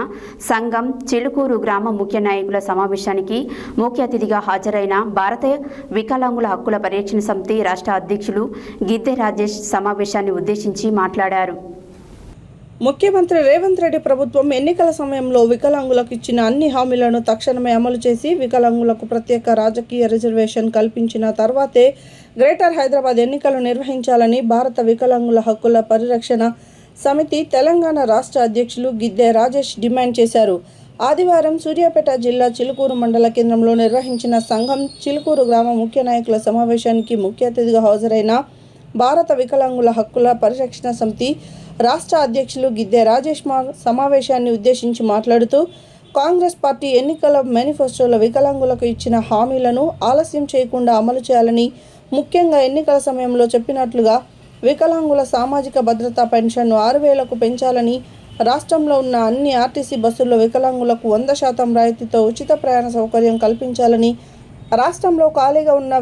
సంఘం చిలుకూరు గ్రామ ముఖ్య నాయకుల సమావేశానికి ముఖ్య అతిథిగా హాజరైన భారత వికలాంగుల హక్కుల పరిరక్షణ సమితి రాష్ట్ర అధ్యక్షులు గిద్దె రాజేష్ సమావేశాన్ని ఉద్దేశించి మాట్లాడారు. ముఖ్యమంత్రి రేవంత్ రెడ్డి ప్రభుత్వం ఎన్నికల సమయంలో వికలాంగులకు ఇచ్చిన అన్ని హామీలను తక్షణమే అమలు చేసి వికలాంగులకు ప్రత్యేక రాజకీయ రిజర్వేషన్ కల్పించిన తర్వాతే గ్రేటర్ హైదరాబాద్ ఎన్నికలు నిర్వహించాలని భారత వికలాంగుల హక్కుల పరిరక్షణ సమితి తెలంగాణ రాష్ట్ర అధ్యక్షులు గిద్దె రాజేష్ డిమాండ్ చేశారు. ఆదివారం సూర్యాపేట జిల్లా చిలుకూరు మండల కేంద్రంలో నిర్వహించిన సంఘం చిలుకూరు గ్రామ ముఖ్య నాయకుల సమావేశానికి ముఖ్య అతిథిగా హాజరైన భారత వికలాంగుల హక్కుల పరిరక్షణ సమితి రాష్ట్ర అధ్యక్షులు గిద్దె రాజేష్ సమావేశాన్ని ఉద్దేశించి మాట్లాడుతూ కాంగ్రెస్ పార్టీ ఎన్నికల మేనిఫెస్టోలో వికలాంగులకు ఇచ్చిన హామీలను ఆలస్యం చేయకుండా అమలు చేయాలని, ముఖ్యంగా ఎన్నికల సమయంలో చెప్పినట్లుగా వికలాంగుల సామాజిక భద్రతా పెన్షన్ను 6,000కు పెంచాలని, రాష్ట్రంలో ఉన్న అన్ని ఆర్టీసీ బస్సుల్లో వికలాంగులకు 100% రాయితీతో ఉచిత ప్రయాణ సౌకర్యం కల్పించాలని, రాష్ట్రంలో ఖాళీగా ఉన్న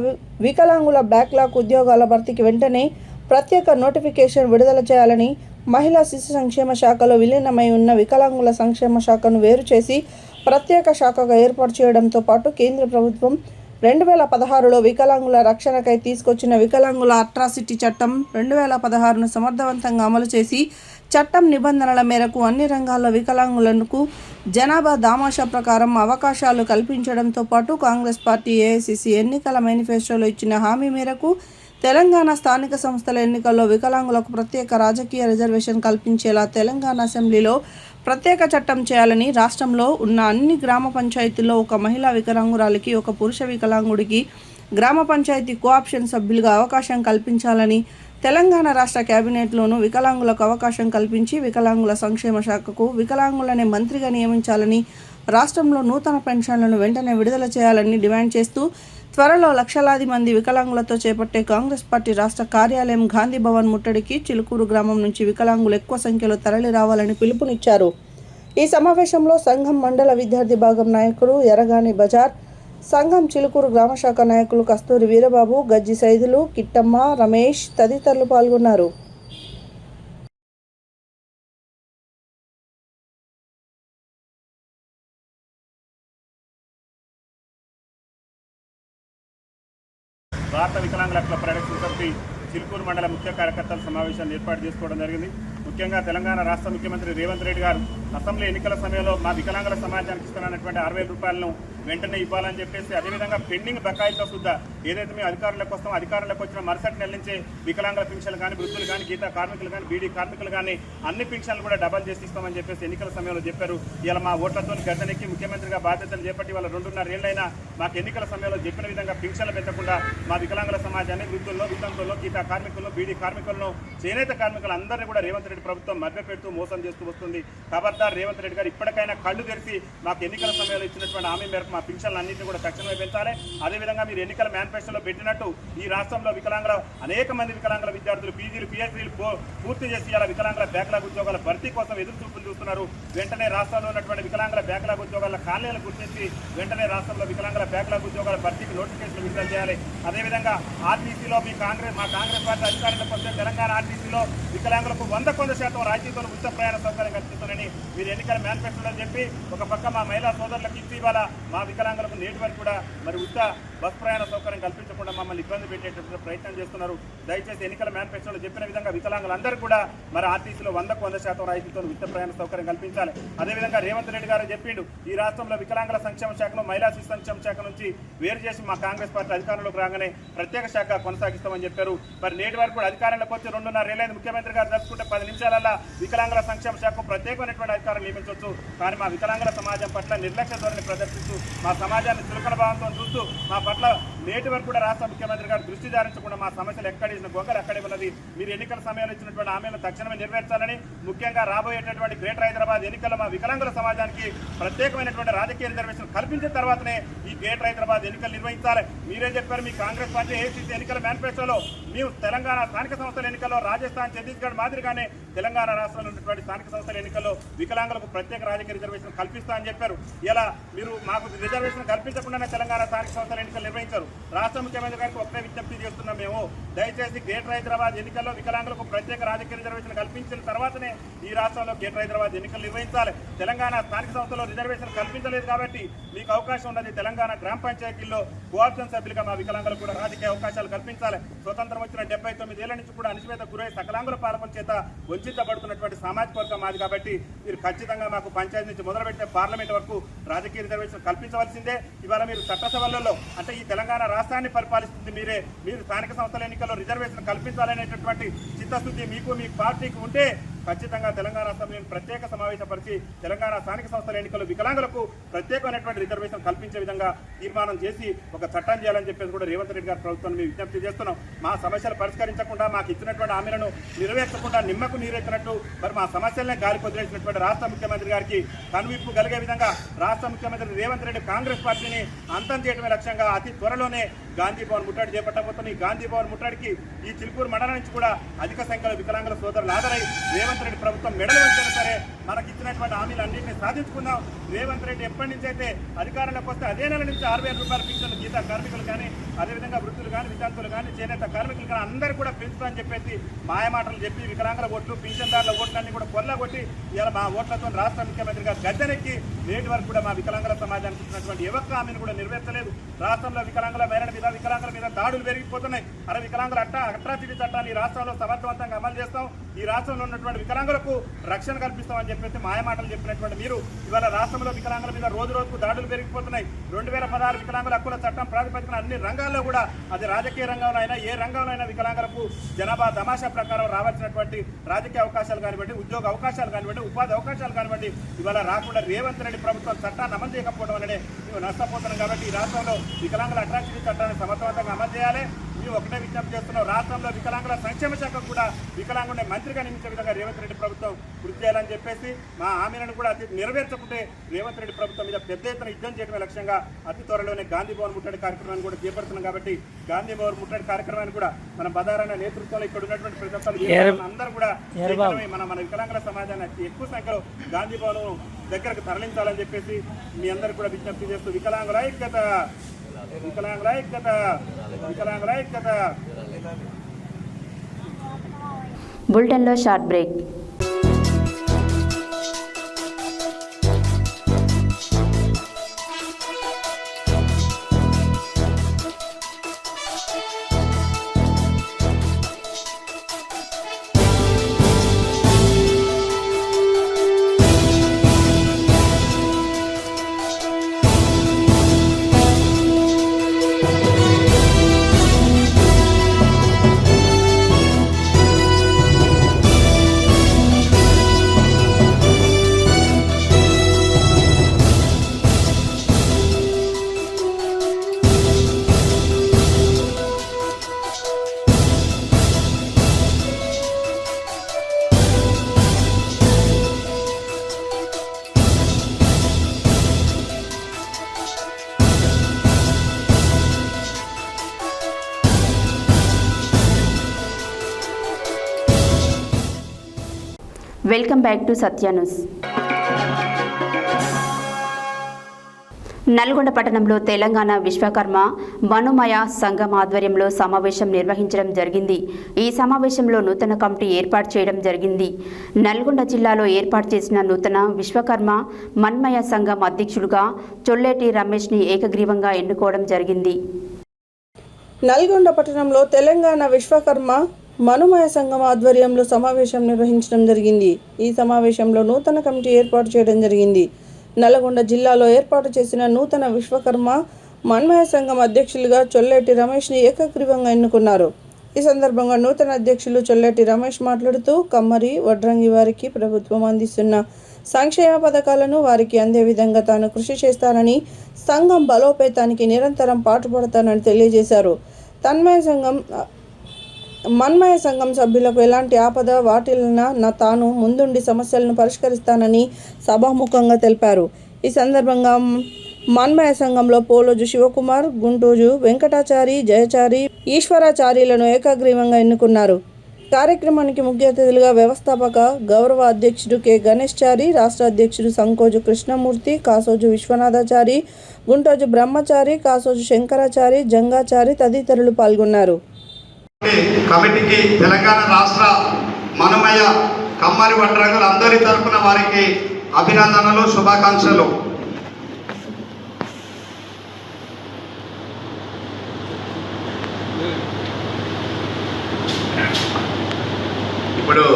వికలాంగుల బ్యాక్లాగ్ ఉద్యోగాల భర్తీకి వెంటనే ప్రత్యేక నోటిఫికేషన్ విడుదల చేయాలని, మహిళా శిశు సంక్షేమ శాఖలో విలీనమై ఉన్న వికలాంగుల సంక్షేమ శాఖను వేరు చేసి ప్రత్యేక శాఖగా ఏర్పాటు చేయడంతో పాటు కేంద్ర ప్రభుత్వం 2016లో వికలాంగుల రక్షణకై తీసుకొచ్చిన వికలాంగుల అట్రాసిటీ చట్టం 2016ను సమర్థవంతంగా అమలు చేసి చట్టం నిబంధనల మేరకు అన్ని రంగాల్లో వికలాంగులకు జనాభా దామాషా ప్రకారం అవకాశాలు కల్పించడంతో పాటు కాంగ్రెస్ పార్టీ ఏఐసీసీ ఎన్నికల మేనిఫెస్టోలో ఇచ్చిన హామీ మేరకు తెలంగాణ స్థానిక సంస్థల ఎన్నికల్లో వికలాంగులకు ప్రత్యేక రాజకీయ రిజర్వేషన్ కల్పించేలా తెలంగాణ అసెంబ్లీలో ప్రత్యేక చట్టం చేయాలని, రాష్ట్రంలో ఉన్న అన్ని గ్రామ పంచాయతీల్లో ఒక మహిళా వికలాంగురాలికి, ఒక పురుష వికలాంగుడికి గ్రామ పంచాయతీ కోఆప్షన్ సభ్యులుగా అవకాశం కల్పించాలని, తెలంగాణ రాష్ట్ర కేబినెట్లోనూ వికలాంగులకు అవకాశం కల్పించి వికలాంగుల సంక్షేమ శాఖకు వికలాంగులనే మంత్రిగా నియమించాలని, రాష్ట్రంలో నూతన పెన్షన్లను వెంటనే విడుదల చేయాలని డిమాండ్ చేస్తూ త్వరలో లక్షలాది మంది వికలాంగులతో చేపట్టే కాంగ్రెస్ పార్టీ రాష్ట్ర కార్యాలయం గాంధీ భవన్ ముట్టడికి చిలుకూరు గ్రామం నుంచి వికలాంగులు ఎక్కువ సంఖ్యలో తరలి రావాలని పిలుపునిచ్చారు. ఈ సమావేశంలో సంఘం మండల విద్యార్థి భాగం నాయకులు ఎరగాని బజార్, సంఘం చిలుకూరు గ్రామశాఖ నాయకులు కస్తూరి వీరబాబు, గజ్జి సైదులు, కిట్టమ్మ, రమేష్ తదితరులు పాల్గొన్నారు. భారత వికలాంగుల హక్కుల పరిరక్షణ సమితి చిలుకూరు మండల ముఖ్య కార్యకర్తల సమావేశాన్ని ఏర్పాటు చేసుకోవడం జరిగింది. ముఖ్యంగా తెలంగాణ రాష్ట్ర ముఖ్యమంత్రి రేవంత్ రెడ్డి గారు అసెంబ్లీ ఎన్నికల సమయంలో మా వికలాంగుల సమాజానికి ఇస్తున్నటువంటి 60,000 రూపాయలను వెంటనే ఇవ్వాలని చెప్పేసి, అదేవిధంగా పెండింగ్ బకాయితో సుద్దా ఏదైతే మేము అధికారులకు వస్తామో అధికారులకు వచ్చిన మరుసటి నెల నుంచే వికలాంగుల పింఛన్లు కానీ, వృద్ధులు కానీ, గీతా కార్మికులు కానీ, బీడీ కార్మికులు కానీ అన్ని పింఛన్లు కూడా డబల్ చేసి ఇస్తామని చెప్పేసి ఎన్నికల సమయంలో చెప్పారు. ఇలా మా ఓట్లతో గద్దెనెక్కి ముఖ్యమంత్రిగా బాధ్యతలు చేపట్టి వాళ్ళ 2.5 ఏళ్లైనా మాకు ఎన్నికల సమయంలో చెప్పిన విధంగా పింఛన్లు పెంచకుండా మా వికలాంగుల సమాజాన్ని వృద్ధుల్లో, వితంతుల్లో, గీతా కార్మికుల్లో, బీడీ కార్మికులను, చేనేత కార్మికులు అందరినీ కూడా రేవంత్ రెడ్డి ప్రభుత్వం మభ్యపెడుతూ మోసం చేస్తూ వస్తుంది. ఖబర్దార్ రేవంత్ రెడ్డి గారు ఇప్పటికైనా కళ్ళు తెరిచి మాకు ఎన్నికల సమయంలో ఇచ్చినటువంటి హామీ మేరకు మా పింఛన్లు అన్నింటినీ కూడా తక్షణమే పెంచాలి. అదేవిధంగా మీరు ఎన్నికల మేనిఫెస్టోలో పెట్టినట్టు ఈ రాష్ట్రంలో వికలాంగుల అనేక మంది వికలాంగుల విద్యార్థులు పీజీలు, పిహెచ్డీలు పూర్తి చేసి ఇలా వికలాంగుల బ్యాక్లాగ్ ఉద్యోగాల భర్తీ కోసం ఎదురు చూపులు చూస్తున్నారు. వెంటనే రాష్ట్రంలో ఉన్నటువంటి వికలాంగుల బ్యాక్లాగ్ ఉద్యోగాల ఖాళీలను గుర్తించి వెంటనే రాష్ట్రంలో వికలాంగుల బ్యాక్లాగ్ ఉద్యోగాల భర్తీకి నోటిఫికేషన్లు విడుదల చేయాలి. అదేవిధంగా ఆర్టీసీలో మా కాంగ్రెస్ పార్టీ అధికారంలోకి వస్తే తెలంగాణ ఆర్టీసీలో వికలాంగులకు 100% రాయితీతో ఉచిత ప్రయాణ సౌకర్యం కల్పిస్తారని మీరు ఎన్నికల మేనిఫెస్టోలో చెప్పి ఒక పక్క మా మహిళా సోదరులకు ఇచ్చి ఇవాళ మా వికలాంగులకు నేటి వరకు కూడా మరి ఉచిత బస్ ప్రయాణ సౌకర్యం కల్పించకుండా మమ్మల్ని ఇబ్బంది పెట్టేటటువంటి ప్రయత్నం చేస్తున్నారు. దయచేసి ఎన్నికల మేనిఫెస్టోలో చెప్పిన విధంగా వికలాంగులందరూ కూడా మరి ఆర్టీసీలో 100% రాయితీతో ఉచిత ప్రయాణ సౌకర్యం కల్పించాలి. అదేవిధంగా రేవంత్ రెడ్డి గారు చెప్పిండు ఈ రాష్ట్రంలో వికలాంగుల సంక్షేమ శాఖను మహిళా శిశు సంక్షేమ శాఖ నుంచి వేరు చేసి మా కాంగ్రెస్ పార్టీ అధికారంలోకి రాగానే ప్రత్యేక శాఖ కొనసాగిస్తామని చెప్పారు. మరి నేటి వరకు కూడా అధికారంలోకి వచ్చి 2.5 ఏళ్ళైంది. ముఖ్యమంత్రి గారు తలుచుకుంటే 10 నిమిషాలలో వికలాంగుల సంక్షేమ శాఖ ప్రత్యేకమైనటువంటి అధికారం నియమించవచ్చు. కానీ మా వికలాంగుల సమాజం పట్ల నిర్లక్ష్య ధోరణి ప్రదర్శిస్తూ మా సమాజాన్ని చులకన భావంతో చూస్తూ మా పట్ల నేటి వరకు కూడా రాష్ట్ర ముఖ్యమంత్రి గారు దృష్టి సారించకుండా మా సమస్యలు ఎక్కడిసిన గొంగలు అక్కడే ఉన్నది. మీరు ఎన్నికల సమయంలో ఇచ్చినటువంటి హామీలను తక్షణమే నెరవేర్చాలని, ముఖ్యంగా రాబోయేటటువంటి గ్రేటర్ హైదరాబాద్ ఎన్నికల్లో మా వికలాంగుల సమాజానికి ప్రత్యేకమైనటువంటి రాజకీయ రిజర్వేషన్ కల్పించిన తర్వాతనే ఈ గ్రేటర్ హైదరాబాద్ ఎన్నికలు నిర్వహించాలి. మీరే చెప్పారు మీ కాంగ్రెస్ పార్టీ ఏసీసీ ఎన్నికల మేనిఫెస్టోలో మేము తెలంగాణ స్థానిక సంస్థల ఎన్నికల్లో రాజస్థాన్, ఛత్తీస్గఢ్ మాదిరిగానే తెలంగాణ రాష్ట్రంలో ఉన్నటువంటి స్థానిక సంస్థల ఎన్నికల్లో వికలాంగులకు ప్రత్యేక రాజకీయ రిజర్వేషన్ కల్పిస్తా అని చెప్పారు. ఇలా మీరు మాకు రిజర్వేషన్ కల్పించకుండానే తెలంగాణ స్థానిక సంస్థల ఎన్నికలు నిర్వహించారు. రాష్ట్ర ముఖ్యమంత్రి గారికి ఒకటే విజ్ఞప్తి చేస్తున్నాం మేము, దయచేసి గ్రేటర్ హైదరాబాద్ ఎన్నికల్లో వికలాంగులకు ప్రత్యేక రాజకీయ రిజర్వేషన్ కల్పించిన తర్వాతనే ఈ రాష్ట్రంలో గ్రేటర్ హైదరాబాద్ ఎన్నికలు నిర్వహించాలి. తెలంగాణ స్థానిక సంస్థలో రిజర్వేషన్ కల్పించలేదు కాబట్టి మీకు అవకాశం ఉన్నది తెలంగాణ గ్రామ పంచాయతీల్లో కోఆప్షన్ సభ్యులుగా మా వికలాంగులకు కూడా రాజకీయ అవకాశాలు కల్పించాలి. స్వతంత్రం వచ్చిన 79 ఏళ్ల నుంచి కూడా అణచివేత గురై సకలాంగుల పాలకుల చేత వంచితపడుతున్నటువంటి సామాజిక వర్గం మాది కాబట్టి మీరు ఖచ్చితంగా మాకు పంచాయతీ నుంచి మొదలుపెట్టే పార్లమెంట్ వరకు రాజకీయ రిజర్వేషన్ కల్పించవలసిందే. ఇవాళ మీరు చట్టసభలలో అంటే ఈ తెలంగాణ రాష్ట్రాన్ని పరిపాలిస్తుంది మీరే, మీరు స్థానిక సంస్థల ఎన్నికల్లో రిజర్వేషన్ కల్పించాలనేటటువంటి చిత్తశుద్ధి మీకు మీ పార్టీకి ఉంటే ఖచ్చితంగా తెలంగాణ అసెంబ్లీని ప్రత్యేక సమావేశపరిచి తెలంగాణ స్థానిక సంస్థల ఎన్నికల్లో వికలాంగులకు ప్రత్యేకమైనటువంటి రిజర్వేషన్ కల్పించే విధంగా తీర్మానం చేసి ఒక చట్టం చేయాలని చెప్పేసి కూడా రేవంత్ రెడ్డి గారి ప్రభుత్వాన్ని మేము విజ్ఞప్తి చేస్తున్నాం. మా సమస్యలు పరిష్కరించకుండా మాకు ఇచ్చినటువంటి హామీలను నెరవేర్చకుండా నిమ్మకు నీరెత్తినట్టు మరి మా సమస్యలనే గాలి వదిలేసినటువంటి రాష్ట్ర ముఖ్యమంత్రి గారికి కనువిప్పు కలిగే విధంగా రాష్ట్ర ముఖ్యమంత్రి రేవంత్ రెడ్డి కాంగ్రెస్ పార్టీని అంతం చేయడమే లక్ష్యంగా అతి త్వరలోనే గాంధీ భవన్ ముట్టడి చేపట్టబోతున్న ఈ గాంధీ భవన్ ముట్టడికి ఈ చిలుకూరు మండలం నుంచి కూడా అధిక సంఖ్యలో వికలాంగుల సోదరులు హాజరై రేవంత్ రెడ్డి ప్రభుత్వం మెడలు వంచినా సరే మనకి ఇచ్చినటువంటి హామీలన్నింటినీ సాధించుకుందాం. రేవంత్ రెడ్డి ఎప్పటి నుంచి అయితే అధికారంలోకి వస్తే అదే నెల నుంచి 60,000 రూపాయల పింఛన్లు గీతా కార్మికులు కానీ, అదేవిధంగా వృద్ధులు కానీ, వితంతులు కానీ, చేనేత కార్మికులు కానీ అందరూ కూడా పెంచుతామని చెప్పేసి మాయమాటలు చెప్పి వికలాంగుల ఓట్లు, పింఛన్దారుల ఓట్లన్నీ కూడా కొల్లగొట్టి ఇలా మా ఓట్లతో రాష్ట్ర ముఖ్యమంత్రి గారు గద్దెనెక్కి నేటి వరకు కూడా మా వికలాంగుల సమాజానికి ఇచ్చినటువంటి ఏ ఒక్క హామీని కూడా నెరవేర్చలేదు. రాష్ట్రంలో వికలాంగుల మహిళల మీద, వికలాంగుల మీద దాడులు పెరిగిపోతున్నాయి. అరే వికలాంగుల అట్రాసిటీ చట్టాన్ని ఈ రాష్ట్రంలో సమర్థవంతంగా అమలు చేస్తాం, ఈ రాష్ట్రంలో ఉన్నటువంటి వికలాంగులకు రక్షణ కల్పిస్తామని చెప్పేసి మాయమాటలు చెప్పినటువంటి మీరు ఇవాళ రాష్ట్రంలో వికలాంగుల మీద రోజు రోజుకు దాడులు పెరిగిపోతున్నాయి. 2016 వికలాంగుల హక్కుల చట్టం ప్రాతిపదికన అన్ని రంగాల్లో కూడా అది రాజకీయ రంగంలో అయినా ఏ రంగంలో అయినా వికలాంగులకు జనాభా తమాషా ప్రకారం రావాల్సినటువంటి రాజకీయ అవకాశాలు కానివ్వండి, ఉద్యోగ అవకాశాలు కానివ్వండి, ఉపాధి అవకాశాలు కానివ్వండి ఇవాళ రాకుండా రేవంత్ రెడ్డి ప్రభుత్వం చట్టాన్ని అమలు చేయకపోవడం వల్లనే మేము నష్టపోతున్నాం. కాబట్టి ఈ రాష్ట్రంలో వికలాంగుల అట్రాసిటీ చట్టాన్ని సమర్థవంతంగా అమలు చేయాలి. మేము ఒకటే విజ్ఞప్తి చేస్తున్నాం, రాష్ట్రంలో వికలాంగుల సంక్షేమ శాఖ కూడా వికలాంగుని మంత్రిగా నియమించే విధంగా రేవంత్ రెడ్డి ప్రభుత్వం కృషి చేయాలని చెప్పేసి మా హామీలను కూడా అతి నెరవేర్చకుంటే రేవంత్ రెడ్డి ప్రభుత్వం మీద పెద్ద ఎత్తున యుద్ధం చేయడమే లక్ష్యంగా అతి త్వరలోనే గాంధీ భవన్ ముట్టడి కార్యక్రమాన్ని కూడా చేపడుతున్నాం. కాబట్టి గాంధీ భవన్ ముట్టడి కార్యక్రమాన్ని కూడా మన బదారన్న నేతృత్వంలో ఇక్కడ ఉన్నటువంటి ప్రతి ఒక్కరు అందరూ కూడా మన వికలాంగుల సమాజాన్ని అతి ఎక్కువ సంఖ్యలో గాంధీ భవన్ దగ్గరకు తరలించాలని చెప్పేసి మీ అందరికీ కూడా విజ్ఞప్తి చేస్తూ వికలాంగుల ఐక్యత, వికలాంగుల ఐక్యత, వికలాంగుల ఐక్యత. బులెటిన్లో short break. Welcome back to Satya news. Nalgonda పట్టణంలో తెలంగాణ విశ్వకర్మ మనుమయ సంఘం ఆధ్వర్యంలో సమావేశం నిర్వహించడం జరిగింది. ఈ సమావేశంలో నూతన కమిటీ ఏర్పాటు చేయడం జరిగింది. నల్గొండ జిల్లాలో ఏర్పాటు చేసిన నూతన విశ్వకర్మ మన్మయ సంఘం అధ్యక్షులుగా చొల్లేటి రమేష్ని ఏకగ్రీవంగా ఎన్నుకోవడం జరిగింది. నల్గొండ పట్టణంలో తెలంగాణ విశ్వకర్మ మనుమయ సంఘం ఆధ్వర్యంలో సమావేశం నిర్వహించడం జరిగింది. ఈ సమావేశంలో నూతన కమిటీ ఏర్పాటు చేయడం జరిగింది. నల్గొండ జిల్లాలో ఏర్పాటు చేసిన నూతన విశ్వకర్మ మన్మయ సంఘం అధ్యక్షులుగా చొల్లేటి రమేష్ని ఏకగ్రీవంగా ఎన్నుకున్నారు. ఈ సందర్భంగా నూతన అధ్యక్షులు చొల్లేటి రమేష్ మాట్లాడుతూ కమ్మరి వడ్రంగి వారికి ప్రభుత్వం అందిస్తున్న సంక్షేమ పథకాలను వారికి అందే విధంగా తాను కృషి చేస్తానని, సంఘం బలోపేతానికి నిరంతరం పాటుపడతానని తెలియజేశారు. మన్మయ సంఘం సభ్యులకు ఎలాంటి ఆపద వాటిల్లినా తాను ముందుండి సమస్యలను పరిష్కరిస్తానని సభాముఖంగా తెలిపారు. ఈ సందర్భంగా మన్మయ సంఘంలో పోలోజు శివకుమార్, గుంటూజు వెంకటాచారి, జయచారి, ఈశ్వరాచార్యులను ఏకగ్రీవంగా ఎన్నుకున్నారు. కార్యక్రమానికి ముఖ్య అతిథులుగా వ్యవస్థాపక గౌరవ అధ్యక్షుడు కె గణేశ్చారి, రాష్ట్ర అధ్యక్షుడు సంకోజు కృష్ణమూర్తి, కాసోజు విశ్వనాథాచారి, గుంటోజు బ్రహ్మచారి, కాసోజు శంకరాచారి, జంగాచారి తదితరులు పాల్గొన్నారు. కమిటీకి తెలంగాణ రాష్ట్ర మనుమయ కమ్మరి వడ్రంగులు అందరి తరఫున వారికి అభినందనలు, శుభాకాంక్షలు. ఇప్పుడు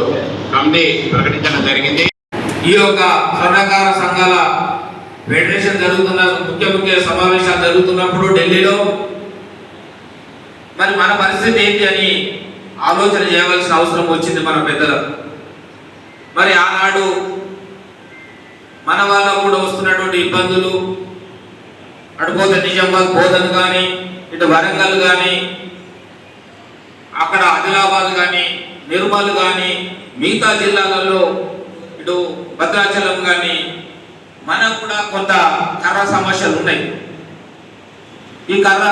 కమిటీ ప్రకటించడం జరిగింది. ఈ యొక్క స్వర్ణకార సంఘాల ఫెడరేషన్ జరుగుతున్న ముఖ్య సమావేశాలు జరుగుతున్నప్పుడు ఢిల్లీలో మరి మన పరిస్థితి ఏంటి అని ఆలోచన చేయవలసిన అవసరం వచ్చింది మన పెద్దలు. మరి ఆనాడు మన వాళ్ళకు కూడా వస్తున్నటువంటి ఇబ్బందులు, అటుపోతే నిజామాబాద్ బోధన్ కానీ, ఇటు వరంగల్ కానీ, అక్కడ ఆదిలాబాద్ కానీ, నిర్మల్ కానీ, మిగతా జిల్లాలలో ఇటు భద్రాచలం కానీ మనకు కూడా కొంత కర్ర సమస్యలు ఉన్నాయి. ఈ కర్ర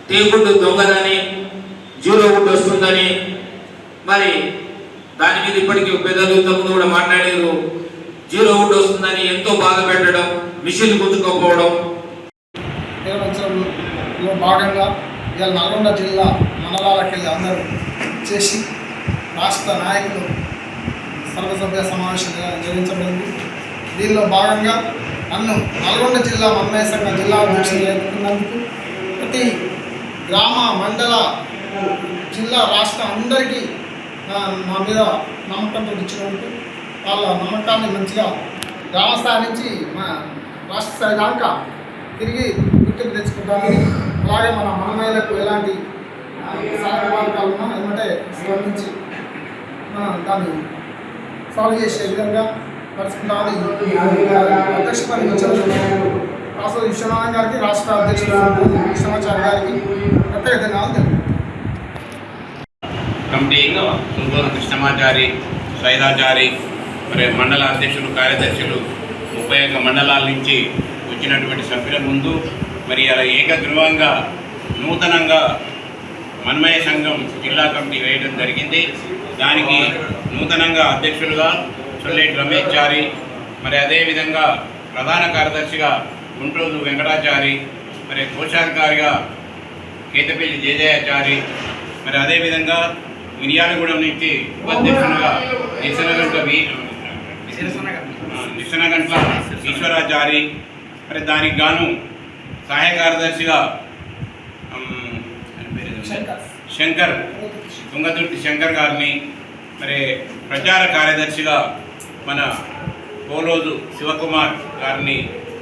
టీగుడ్డు దొంగదని, జీరో గుడ్డు వస్తుందని, మరి దాని మీద ఇప్పటికీ పెద్దలు ఇంతకుముందు కూడా మాట్లాడారు. జీరో గుడ్డు వస్తుందని ఎంతో బాధ పెట్టడం, మిషన్ గుంజుకోపోవడం. నిర్వహించడంలో భాగంగా ఇవాళ నల్గొండ జిల్లా మండలాలకు వెళ్ళి అందరూ చేసి రాష్ట్ర నాయకులు సర్వసభ్య సమావేశం నిర్వహించబడింది. దీనిలో భాగంగా నన్ను నల్గొండ జిల్లా మన్మయ సంఘ జిల్లా అధ్యక్షులు ఎన్నుకున్నందుకు ప్రతి గ్రామ, మండల, జిల్లా, రాష్ట్రం అందరికీ మా మీద నమ్మకంతో ఇచ్చినందుకు వాళ్ళ నమ్మకాన్ని మంచిగా గ్రామ స్థాయి నుంచి మా రాష్ట్ర స్థాయి దాకా తిరిగి గుర్తింపు తెచ్చుకుంటామని, అలాగే మన మన్మయులకు ఎలాంటి సహాయకాలున్నా ఏమంటే స్పందించి దాన్ని సాల్వ్ చేసే విధంగా నడుచుకుంటామని అధ్యక్ష పని ఇచ్చారు. రాష్ట్ర విశ్వనాథం గారికి, రాష్ట్ర అధ్యక్షుడు విశ్వనాచార్య గారికి ప్రత్యేక ధన్యవాదాలు. కమిటీ తుంగూరు కృష్ణమాచారి, సైదాచారి, మరి మండల అధ్యక్షులు, కార్యదర్శులు 31 మండలాల నుంచి వచ్చినటువంటి సభ్యుల ముందు మరి అలా ఏకగ్రీవంగా నూతనంగా మన్మయ సంఘం జిల్లా కమిటీ వేయడం జరిగింది. దానికి నూతనంగా అధ్యక్షులుగా చొల్లేటి రమేష్ చారి, మరి అదేవిధంగా ప్రధాన కార్యదర్శిగా గుంటూరు వెంకటాచారి, మరి కోశాధికారిగా కేతపల్లి జయజయాచారి, మరి అదేవిధంగా మిర్యాలగూడెం నుంచి ఉపాధ్యక్షులుగా నిశనగంట్ల ఈశ్వరాచారి, మరి దానికి గాను సహాయ కార్యదర్శిగా శంకర్, తుంగతుర్తి శంకర్ గారిని, మరి ప్రచార కార్యదర్శిగా మన పోలోజు శివకుమార్ గారిని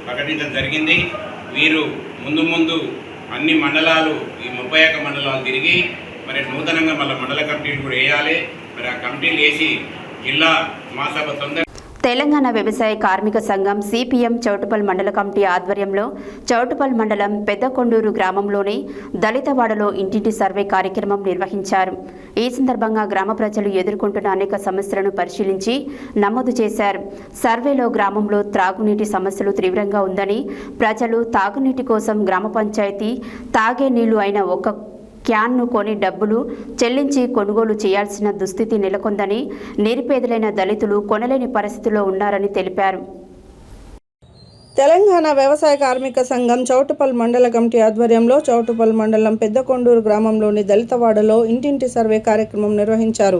ప్రకటించడం జరిగింది. వీరు ముందు అన్ని మండలాలు, ఈ 31 మండలాలు తిరిగి మరి నూతనంగా మళ్ళీ మండల కమిటీలు కూడా వేయాలి. మరి ఆ కమిటీలు వేసి జిల్లా మహాసభ తొందర తెలంగాణ వ్యవసాయ కార్మిక సంఘం సిపిఎం చౌటుపల్ మండల కమిటీ ఆధ్వర్యంలో చౌటుపల్ మండలం పెద్దకొండూరు గ్రామంలోని దళితవాడలో ఇంటింటి సర్వే కార్యక్రమం నిర్వహించారు. ఈ సందర్భంగా గ్రామ ప్రజలు ఎదుర్కొంటున్న అనేక సమస్యలను పరిశీలించి నమోదు చేశారు. సర్వేలో గ్రామంలో త్రాగునీటి సమస్యలు తీవ్రంగా ఉందని, ప్రజలు తాగునీటి కోసం గ్రామ పంచాయతీ తాగే నీళ్లు అయిన ఒక్క క్యాన్ను కొని డబ్బులు చెల్లించి కొనుగోలు చేయాల్సిన దుస్థితి నెలకొందని, నిరుపేదలైన దళితులు కొనలేని పరిస్థితిలో ఉన్నారని తెలిపారు. తెలంగాణ వ్యవసాయ కార్మిక సంఘం చౌటుపల్ మండల కమిటీ ఆధ్వర్యంలో చౌటుపల్ మండలం పెద్దకొండూరు గ్రామంలోని దళితవాడలో ఇంటింటి సర్వే కార్యక్రమం నిర్వహించారు.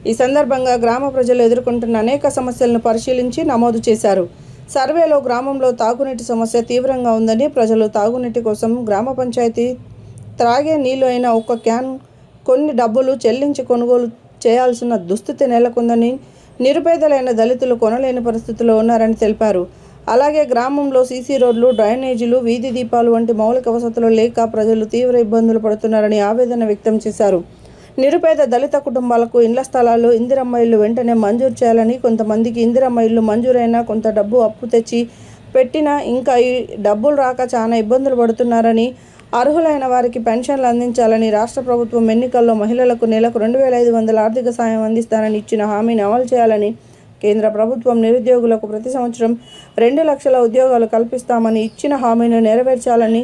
ఈ సందర్భంగా గ్రామ ప్రజలు ఎదుర్కొంటున్న అనేక సమస్యలను పరిశీలించి నమోదు చేశారు. సర్వేలో గ్రామంలో తాగునీటి సమస్య తీవ్రంగా ఉందని, ప్రజలు తాగునీటి కోసం గ్రామ పంచాయతీ త్రాగే నీళ్లు అయిన ఒక క్యాన్ కొన్ని డబ్బులు చెల్లించి కొనుగోలు చేయాల్సిన దుస్థితి నెలకొందని, నిరుపేదలైన దళితులు కొనలేని పరిస్థితిలో ఉన్నారని తెలిపారు. అలాగే గ్రామంలో సీసీ రోడ్లు, డ్రైనేజీలు, వీధి దీపాలు వంటి మౌలిక వసతులు లేక ప్రజలు తీవ్ర ఇబ్బందులు పడుతున్నారని ఆవేదన వ్యక్తం చేశారు. నిరుపేద దళిత కుటుంబాలకు ఇండ్ల స్థలాలు, ఇందిరమ్మ ఇళ్లు వెంటనే మంజూరు చేయాలని, కొంతమందికి ఇందిరమ్మ ఇళ్లు మంజూరైనా కొంత డబ్బు అప్పు తెచ్చి పెట్టినా ఇంకా ఈ డబ్బులు రాక చాలా ఇబ్బందులు పడుతున్నారని, అర్హులైన వారికి పెన్షన్లు అందించాలని, రాష్ట్ర ప్రభుత్వం ఎన్నికల్లో మహిళలకు నెలకు 2500 ఆర్థిక సాయం అందిస్తానని ఇచ్చిన హామీని అమలు చేయాలని, కేంద్ర ప్రభుత్వం నిరుద్యోగులకు ప్రతి సంవత్సరం 2 లక్షల ఉద్యోగాలు కల్పిస్తామని ఇచ్చిన హామీని నెరవేర్చాలని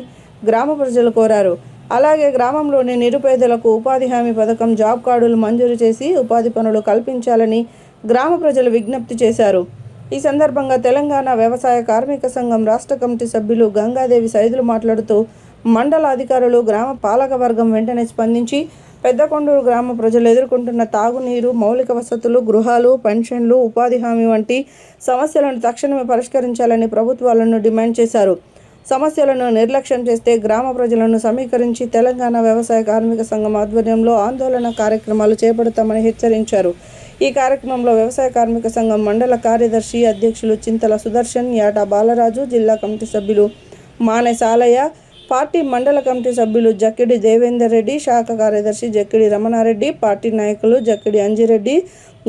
గ్రామ ప్రజలు కోరారు. అలాగే గ్రామంలోని నిరుపేదలకు ఉపాధి హామీ పథకం, జాబ్ కార్డులు మంజూరు చేసి ఉపాధి పనులు కల్పించాలని గ్రామ ప్రజలు విజ్ఞప్తి చేశారు. ఈ సందర్భంగా తెలంగాణ వ్యవసాయ కార్మిక సంఘం రాష్ట్ర కమిటీ సభ్యులు గంగాదేవి సైదులు మాట్లాడుతూ, మండల అధికారులు, గ్రామ పాలక వర్గం వెంటనే స్పందించి పెద్దకొండూరు గ్రామ ప్రజలు ఎదుర్కొంటున్న తాగునీరు, మౌలిక వసతులు, గృహాలు, పెన్షన్లు, ఉపాధి హామీ వంటి సమస్యలను తక్షణమే పరిష్కరించాలని ప్రభుత్వాలను డిమాండ్ చేశారు. సమస్యలను నిర్లక్ష్యం చేస్తే గ్రామ ప్రజలను సమీకరించి తెలంగాణ వ్యవసాయ కార్మిక సంఘం ఆధ్వర్యంలో ఆందోళన కార్యక్రమాలు చేపడతామని హెచ్చరించారు. ఈ కార్యక్రమంలో వ్యవసాయ కార్మిక సంఘం మండల కార్యదర్శి, అధ్యక్షులు చింతల సుదర్శన్, యాటా బాలరాజు, జిల్లా కమిటీ సభ్యులు మానె సాలయ్య, పార్టీ మండల కమిటీ సభ్యులు జక్కిడి దేవేందర్ రెడ్డి, శాఖ కార్యదర్శి జక్కిడి రమణారెడ్డి, పార్టీ నాయకులు జక్కిడి అంజిరెడ్డి,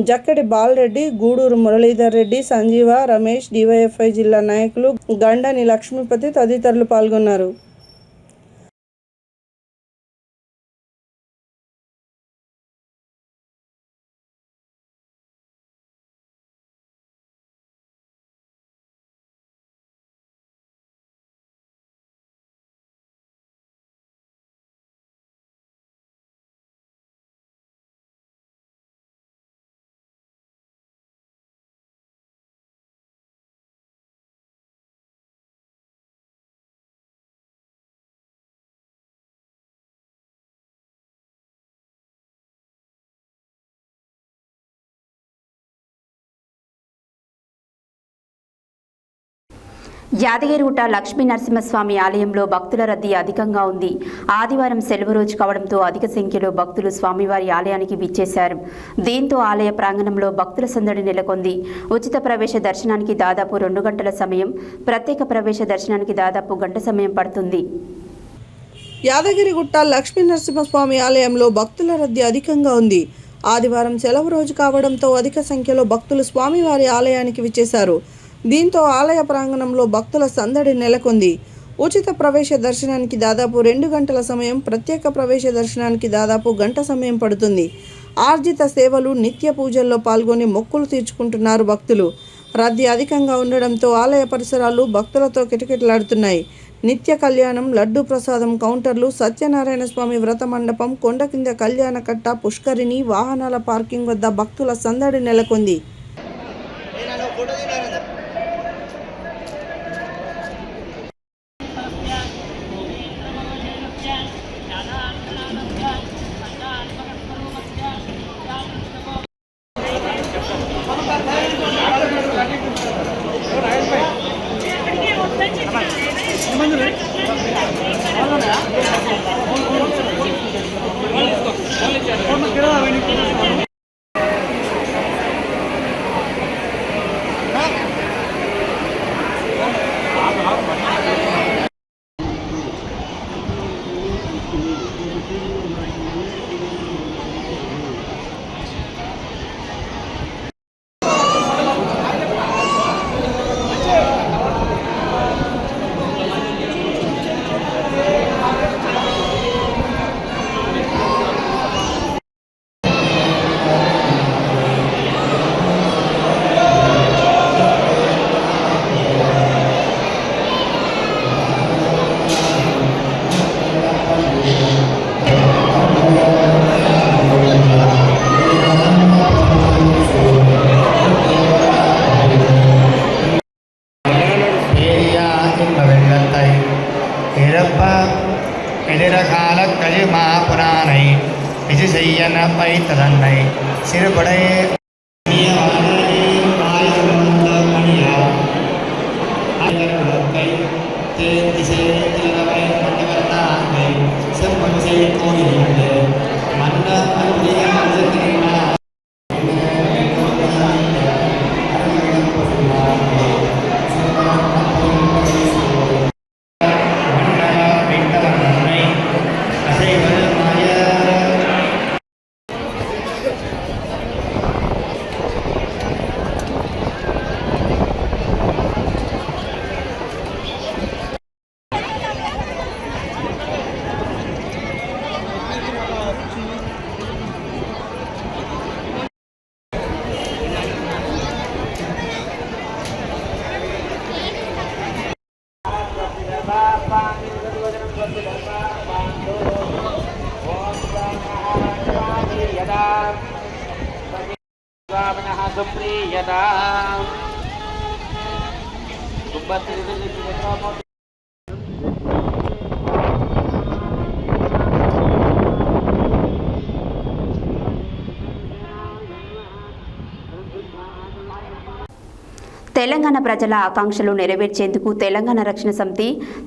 జక్కడి బాలరెడ్డి, గూడూరు మురళీధర్ రెడ్డి, సంజీవ, రమేష్, డివైఎఫ్ఐ జిల్లా నాయకులు గండని లక్ష్మీపతి తదితరులు పాల్గొన్నారు. యాదగిరిగుట్ట లక్ష్మీ నరసింహస్వామి ఆలయంలో భక్తుల రద్దీ అధికంగా ఉంది. ఆదివారం సెలవు రోజు కావడంతో అధిక సంఖ్యలో భక్తులు స్వామివారి ఆలయానికి విచ్చేశారు. దీంతో ఆలయ ప్రాంగణంలో భక్తుల సందడి నెలకొంది. ఉచిత ప్రవేశ దర్శనానికి దాదాపు 2 గంటల సమయం, ప్రత్యేక ప్రవేశ దర్శనానికి దాదాపు గంట సమయం పడుతుంది. యాదగిరిగుట్ట లక్ష్మీ నరసింహస్వామి ఆలయంలో భక్తుల రద్దీ అధికంగా ఉంది. ఆదివారం సెలవు రోజు కావడంతో అధిక సంఖ్యలో భక్తులు స్వామివారి ఆలయానికి విచ్చేశారు. దీంతో ఆలయ ప్రాంగణంలో భక్తుల సందడి నెలకొంది. ఉచిత ప్రవేశ దర్శనానికి దాదాపు 2 గంటల సమయం, ప్రత్యేక ప్రవేశ దర్శనానికి దాదాపు గంట సమయం పడుతుంది. ఆర్జిత సేవలు, నిత్య పూజల్లో పాల్గొని మొక్కులు తీర్చుకుంటున్నారు భక్తులు. రద్దీ అధికంగా ఉండడంతో ఆలయ పరిసరాలు భక్తులతో కిటకిటలాడుతున్నాయి. నిత్య కళ్యాణం, లడ్డు ప్రసాదం కౌంటర్లు, సత్యనారాయణ స్వామి వ్రత మండపం, కొండ కింద కళ్యాణ కట్ట, పుష్కరిణి, వాహనాల పార్కింగ్ వద్ద భక్తుల సందడి నెలకొంది. மா புராணை விஜயன் வைத்ததன்னை சிறுபடை తెలంగాణ ప్రజల ఆకాంక్షలు నెరవేర్చేందుకు తెలంగాణ రక్షణ సమితి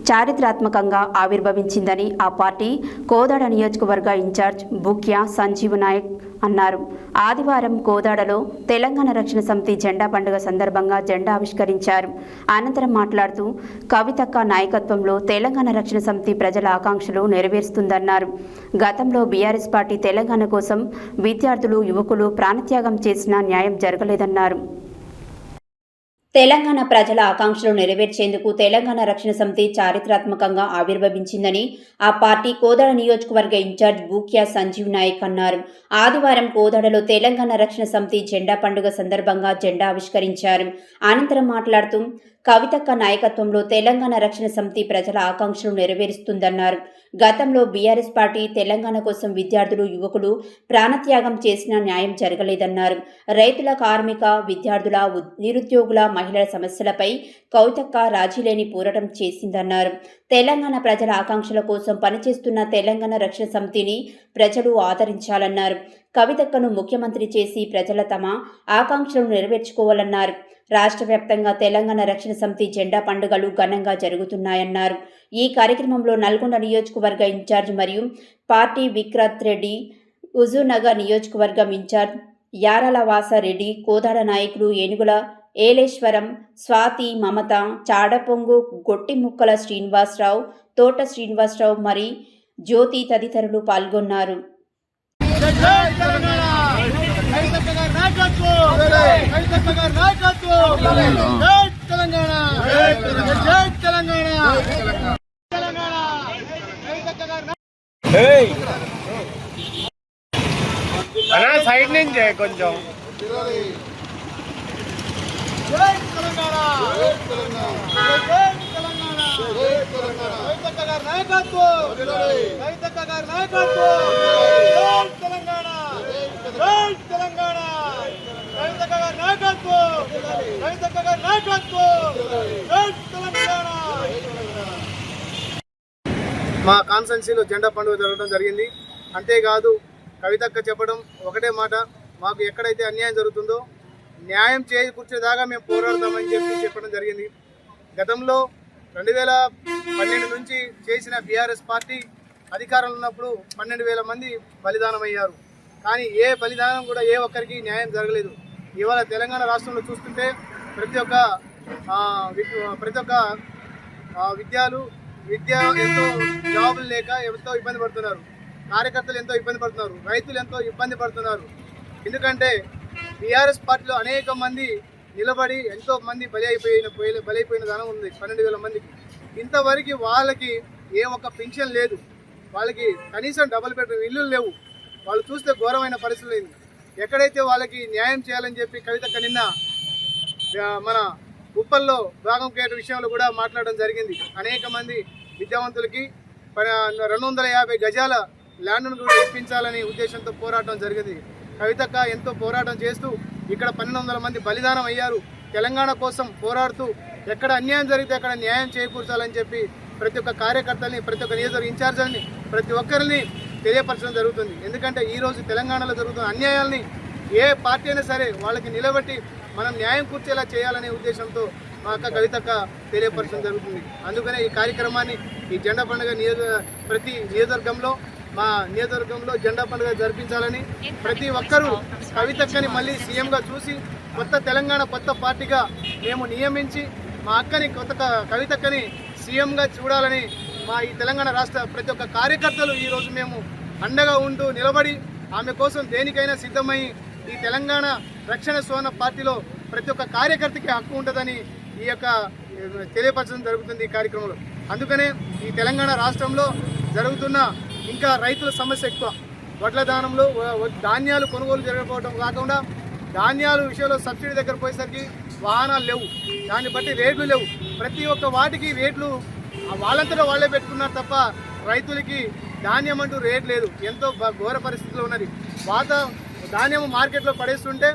చారిత్రాత్మకంగా ఆవిర్భవించిందని ఆ పార్టీ కోదాడ నియోజకవర్గ ఇన్ఛార్జ్ బుక్యా సంజీవ్ నాయక్ అన్నారు. ఆదివారం కోదాడలో తెలంగాణ రక్షణ సమితి జెండా పండుగ సందర్భంగా జెండా ఆవిష్కరించారు. అనంతరం మాట్లాడుతూ కవితక్క నాయకత్వంలో తెలంగాణ రక్షణ సమితి ప్రజల ఆకాంక్షలు నెరవేరుస్తుందన్నారు. గతంలో బీఆర్ఎస్ పార్టీ తెలంగాణ కోసం విద్యార్థులు యువకులు ప్రాణత్యాగం చేసినా న్యాయం జరగలేదన్నారు. తెలంగాణ ప్రజల ఆకాంక్షలు నెరవేర్చేందుకు తెలంగాణ రక్షణ సమితి చారిత్రాత్మకంగా ఆవిర్భవించిందని ఆ పార్టీ కోదాడ నియోజకవర్గ ఇన్ఛార్జ్ బూక్యా సంజీవ్ నాయక్ అన్నారు. ఆదివారం కోదాడలో తెలంగాణ రక్షణ సమితి జెండా పండుగ సందర్భంగా జెండా ఆవిష్కరించారు. అనంతరం మాట్లాడుతూ కవితక్క నాయకత్వంలో తెలంగాణ రక్షణ సమితి ప్రజల ఆకాంక్షలు నెరవేరుస్తుందన్నారు. గతంలో బీఆర్ఎస్ పార్టీ తెలంగాణ కోసం విద్యార్థులు యువకులు ప్రాణత్యాగం చేసినా న్యాయం జరగలేదన్నారు. రైతుల, కార్మిక, విద్యార్థుల, నిరుద్యోగుల, మహిళల సమస్యలపై కవితక్క రాజీలేని పోరాటం చేసిందన్నారు. తెలంగాణ ప్రజల ఆకాంక్షల కోసం పనిచేస్తున్న తెలంగాణ రక్షణ సమితిని ప్రజలు ఆదరించాలన్నారు. కవితక్కను ముఖ్యమంత్రి చేసి ప్రజల తమ ఆకాంక్షలను నెరవేర్చుకోవాలన్నారు. రాష్ట్ర వ్యాప్తంగా తెలంగాణ రక్షణ సమితి జెండా పండుగలు ఘనంగా జరుగుతున్నాయన్నారు. ఈ కార్యక్రమంలో నల్గొండ నియోజకవర్గ ఇన్ఛార్జ్ మరియు పార్టీ విక్రాంత్ రెడ్డి, హుజూర్నగర్ నియోజకవర్గం ఇన్ఛార్జ్ యారాల వాసారెడ్డి, కోదాడ నాయకులు ఏనుగుల ఏలేశ్వరం, స్వాతి, మమత, చాడపొంగు, గొట్టిముక్కల శ్రీనివాసరావు, తోట శ్రీనివాసరావు మరి జ్యోతి తదితరులు పాల్గొన్నారు. సైడ్ నుంచి కొంచెం మా కాన్స్టెన్సీలో జెండా పండుగ జరగడం జరిగింది. అంతేకాదు కవితక్క చెప్పడం ఒకటే మాట, మాకు ఎక్కడైతే అన్యాయం జరుగుతుందో న్యాయం చేకూర్చేదాకా మేము పోరాడతామని చెప్పడం జరిగింది. గతంలో 2012 నుంచి చేసిన బీఆర్ఎస్ పార్టీ అధికారంలో ఉన్నప్పుడు 12,000 మంది బలిదానం అయ్యారు. కానీ ఏ బలిదానం కూడా ఏ ఒక్కరికి న్యాయం జరగలేదు. ఇవాళ తెలంగాణ రాష్ట్రంలో చూస్తుంటే ప్రతి ఒక్క విద్య ఎంతో జాబులు లేక ఎంతో ఇబ్బంది పడుతున్నారు. కార్యకర్తలు ఎంతో ఇబ్బంది పడుతున్నారు. రైతులు ఎంతో ఇబ్బంది పడుతున్నారు. ఎందుకంటే బీఆర్ఎస్ పార్టీలో అనేక మంది నిలబడి ఎంతో మంది బలైపోయిన దానం ఉంది. 12,000 మందికి ఇంతవరకు వాళ్ళకి ఏ ఒక్క పెన్షన్ లేదు. వాళ్ళకి కనీసం డబుల్ బెడ్రూమ్ ఇల్లు లేవు. వాళ్ళు చూస్తే ఘోరమైన పరిస్థితులు అయింది. ఎక్కడైతే వాళ్ళకి న్యాయం చేయాలని చెప్పి కవితక్క నిన్న మన ఉప్పల్లో భాగం కేట విషయంలో కూడా మాట్లాడడం జరిగింది. అనేక మంది విద్యావంతులకి 250 గజాల ల్యాండ్ను కూడా ఇప్పించాలని ఉద్దేశంతో పోరాటం జరిగింది. కవితక్క ఎంతో పోరాటం చేస్తూ ఇక్కడ 1200 మంది బలిదానం అయ్యారు. తెలంగాణ కోసం పోరాడుతూ ఎక్కడ అన్యాయం జరిగితే అక్కడ న్యాయం చేకూర్చాలని చెప్పి ప్రతి ఒక్క కార్యకర్తల్ని, ప్రతి ఒక్క నియోజకవర్గ ఇన్ఛార్జీలని, ప్రతి ఒక్కరిని తెలియపరచడం జరుగుతుంది. ఎందుకంటే ఈరోజు తెలంగాణలో జరుగుతున్న అన్యాయాల్ని ఏ పార్టీ అయినా సరే వాళ్ళకి నిలబెట్టి మనం న్యాయం కూర్చేలా చేయాలనే ఉద్దేశంతో మా అక్క కవితక్క తెలియపరచడం జరుగుతుంది. అందుకనే ఈ కార్యక్రమాన్ని ఈ జెండా పండుగ ప్రతి నియోజకవర్గంలో మా నియోజకవర్గంలో జెండా పండుగ జరిపించాలని ప్రతి ఒక్కరూ కవితక్కని మళ్ళీ సీఎంగా చూసి కొత్త తెలంగాణ కొత్త పార్టీగా మేము నియమించి మా అక్కని కవితక్కని సీఎంగా చూడాలని మా ఈ తెలంగాణ రాష్ట్ర ప్రతి ఒక్క కార్యకర్తలు ఈరోజు మేము అండగా ఉంటూ నిలబడి ఆమె కోసం దేనికైనా సిద్ధమై ఈ తెలంగాణ రక్షణ సోన పార్టీలో ప్రతి ఒక్క కార్యకర్తకి హక్కు ఉంటుందని ఈ యొక్క తెలియపరచడం జరుగుతుంది ఈ కార్యక్రమంలో. అందుకనే ఈ తెలంగాణ రాష్ట్రంలో జరుగుతున్న ఇంకా రైతుల సమస్య ఎక్కువ. వడ్ల దానంలో ధాన్యాలు కొనుగోలు జరగకపోవడం కాకుండా ధాన్యాలు విషయంలో సబ్సిడీ దగ్గర పోయేసరికి వాహనాలు లేవు, దాన్ని బట్టి రేట్లు లేవు. ప్రతి ఒక్క వాటికి రేట్లు వాళ్ళంతటా వాళ్ళే పెట్టుకున్నారు తప్ప రైతులకి ధాన్యం అంటూ రేట్ లేదు. ఎంతో ఘోర పరిస్థితిలో ఉన్నది. ధాన్యం మార్కెట్లో పడేస్తుంటే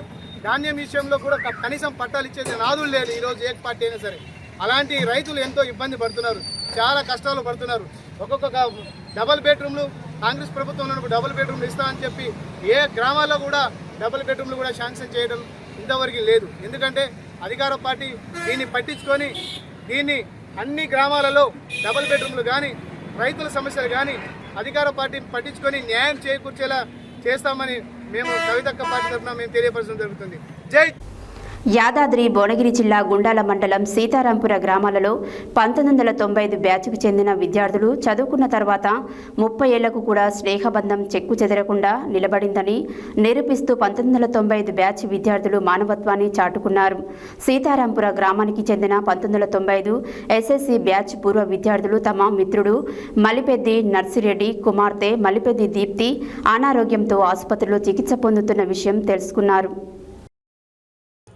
ధాన్యం విషయంలో కూడా కనీసం పట్టాలు ఇచ్చేది నాదులు లేదు ఈరోజు ఏ పార్టీ అయినా సరే. అలాంటి రైతులు ఎంతో ఇబ్బంది పడుతున్నారు, చాలా కష్టాలు పడుతున్నారు. ఒక్కొక్క డబుల్ బెడ్రూమ్లు కాంగ్రెస్ ప్రభుత్వం ఉన్నప్పుడు డబుల్ బెడ్రూమ్లు ఇస్తామని చెప్పి ఏ గ్రామాల్లో కూడా డబుల్ బెడ్రూమ్లు కూడా శాంక్షన్ చేయడం ఇంతవరకు లేదు. ఎందుకంటే అధికార పార్టీ దీన్ని పట్టించుకొని దీన్ని అన్ని గ్రామాలలో డబుల్ బెడ్రూమ్లు కానీ రైతుల సమస్యలు కానీ అధికార పార్టీ పట్టించుకొని న్యాయం చేకూర్చేలా చేస్తామని మేము కవితక్క పార్టీ తరఫున మేము తెలియపరచడం జరుగుతుంది. జై యాదాద్రి భువనగిరి జిల్లా గుండాల మండలం సీతారాంపుర గ్రామాలలో 1995 బ్యాచ్కు చెందిన విద్యార్థులు చదువుకున్న తర్వాత 30 ఏళ్లకు కూడా స్నేహబంధం చెక్కు చెదరకుండా నిలబడిందని నిరూపిస్తూ 1995 బ్యాచ్ విద్యార్థులు మానవత్వాన్ని చాటుకున్నారు. సీతారాంపుర గ్రామానికి చెందిన 1995 ఎస్ఎస్సి బ్యాచ్ పూర్వ విద్యార్థులు తమ మిత్రుడు మలిపెద్ది నర్సిరెడ్డి కుమార్తె మలిపెద్ది దీప్తి అనారోగ్యంతో ఆసుపత్రిలో చికిత్స పొందుతున్న విషయం తెలుసుకున్నారు.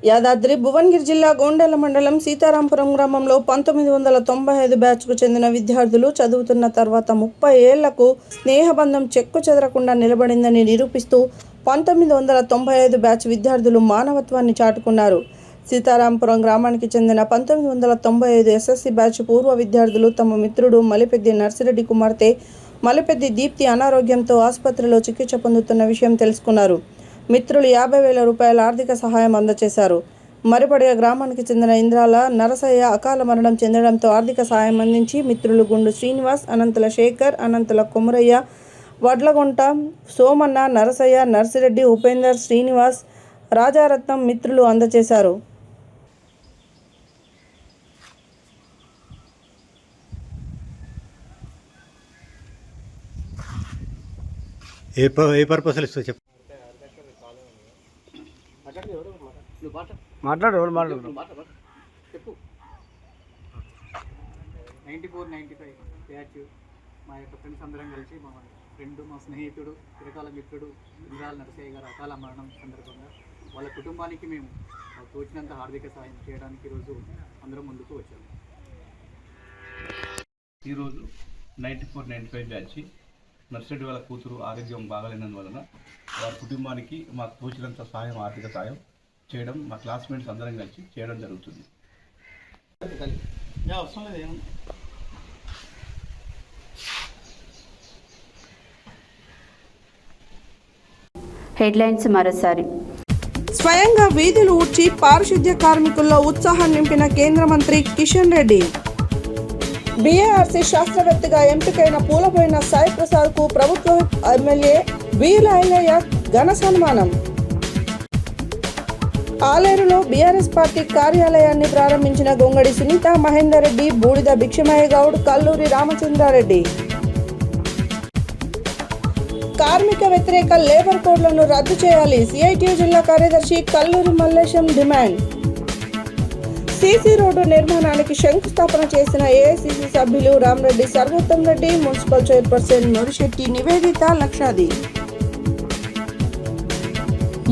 యాదాద్రి భువనగిరి జిల్లా గోండెల మండలం సీతారాంపురం గ్రామంలో 1995 బ్యాచ్కు చెందిన విద్యార్థులు చదువుతున్న తర్వాత 30 ఏళ్లకు స్నేహబంధం చెక్కు చెదరకుండా నిలబడిందని నిరూపిస్తూ 1995 బ్యాచ్ విద్యార్థులు మానవత్వాన్ని చాటుకున్నారు. సీతారాంపురం గ్రామానికి చెందిన 1995 ఎస్ఎస్సి బ్యాచ్ పూర్వ విద్యార్థులు తమ మిత్రుడు మలిపెద్ది నర్సిరెడ్డి కుమార్తె మలిపెద్ది దీప్తి అనారోగ్యంతో ఆసుపత్రిలో చికిత్స పొందుతున్న విషయం తెలుసుకున్నారు. మిత్రులు 50,000 రూపాయల ఆర్థిక సహాయం అందజేశారు. మరిపడిగ గ్రామానికి చెందిన ఇంద్రాల నరసయ్య అకాల మరణం చెందడంతో ఆర్థిక సహాయం అందించి మిత్రులు గుండు శ్రీనివాస్, అనంతుల శేఖర్, అనంతుల కొమరయ్య, వడ్లగొంట సోమన్న, నరసయ్య, నర్సిరెడ్డి, ఉపేందర్, శ్రీనివాస్, రాజారత్నం మిత్రులు అందజేశారు. ఏ పర్పస్ చెప్పు మాట్లాడు చెప్పు. 94-95 బ్యాచ్ మా యొక్క ఫ్రెండ్స్ అందరం కలిసి మా ఫ్రెండ్ మా స్నేహితుడు చిరకాల మిత్రుడు ఇంద్రాల నరసయ్య గారు అకాల మరణం సందర్భంగా వాళ్ళ కుటుంబానికి మేము తోచినంత ఆర్థిక సహాయం చేయడానికి ఈరోజు అందరం ముందుకు వచ్చాము. ఈరోజు 94-95 బ్యాచ్ నర్సిరెడ్డి వాళ్ళ కూతురు ఆరోగ్యం బాగాలేనందువలన వారి కుటుంబానికి మాకు తోచినంత సహాయం ఆర్థిక సహాయం చేయడం మా క్లాస్మేట్స్ అందరం కలిసి చేయడం జరుగుతుంది. హెడ్లైన్స్ మరోసారి. స్వయంగా వీధులు ఊడ్చి పారిశుద్ధ్య కార్మికుల్లో ఉత్సాహం నింపిన కేంద్ర మంత్రి కిషన్ రెడ్డి. బీఆర్సీ శాస్త్రవేత్తగా ఎంపికైన పూలబోయిన సాయి ప్రసాద్కు ప్రభుత్వ ఎమ్మెల్యే వీల ఐలయ్య ఘన సన్మానం. ఆలేరులో బీఆర్ఎస్ పార్టీ కార్యాలయాన్ని ప్రారంభించిన గొంగడి సునీత మహేందర్ రెడ్డి, బూడిద భిక్షమయ్య గౌడ్, కల్లూరి రామచంద్రారెడ్డి. కార్మిక వ్యతిరేక లేబర్ కోడ్లను రద్దు చేయాలి, సిఐటియు జిల్లా కార్యదర్శి Kalluri Mallesham demand. CC road నిర్మాణానికి శంకుస్థాపన చేసిన ఏఐసిసి సభ్యులు రామరెడ్డి సర్వోత్తం రెడ్డి, మున్సిపల్ చైర్పర్సన్ నొరిశెట్టి నివేదిత లక్షాది.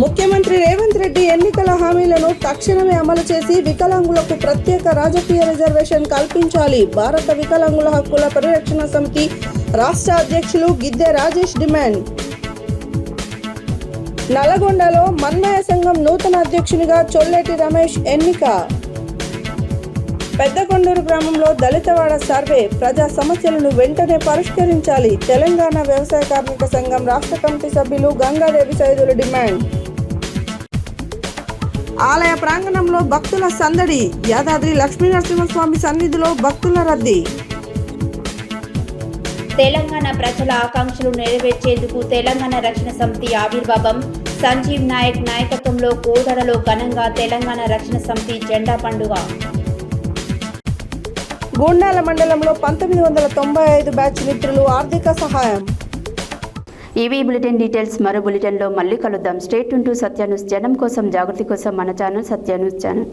ముఖ్యమంత్రి రేవంత్ రెడ్డి ఎన్నికల హామీలను తక్షణమే అమలు చేసి వికలాంగులకు ప్రత్యేక రాజకీయ రిజర్వేషన్ కల్పించాలి, భారత వికలాంగుల హక్కుల పరిరక్షణ సమితి రాష్ట్ర అధ్యక్షులు గిద్దె రాజేష్ డిమాండ్. నల్గొండలో మన్మయ సంఘం నూతన అధ్యక్షునిగా చొల్లేటి రమేష్ ఎన్నిక. పెద్దకొండూరు గ్రామంలో దళితవాడ సర్వే ప్రజా సమస్యలను వెంటనే పరిష్కరించాలి. తెలంగాణ వ్యవసాయ కార్మిక సంఘం రాష్ట్ర కమిటీ సభ్యులు గంగాదేవి సైదుల డిమాండ్. ఆలయ ప్రాంగణంలో భక్తుల సందడి. యాదాద్రి లక్ష్మీనరసింహస్వామి సన్నిధిలో భక్తుల రద్దీ. తెలంగాణ ప్రజల ఆకాంక్షలు నెరవేర్చేందుకు తెలంగాణ రక్షణ సమితి ఆవిర్భావం. సంజీవ్ నాయక్ నాయకత్వంలో కోదాడలో ఘనంగా తెలంగాణ రక్షణ సమితి జెండా పండుగ. గూండాల మండలంలో 1995 బ్యాచ్ మిత్రులు ఆర్థిక సహాయం. ఈవీ బులెటిన్ డీటెయిల్స్ మరో బులెటిన్లో మళ్ళీ కలుద్దాం. State to Satya news. జనం కోసం జాగృతి కోసం మన ఛానల్ సత్య న్యూస్ ఛానల్.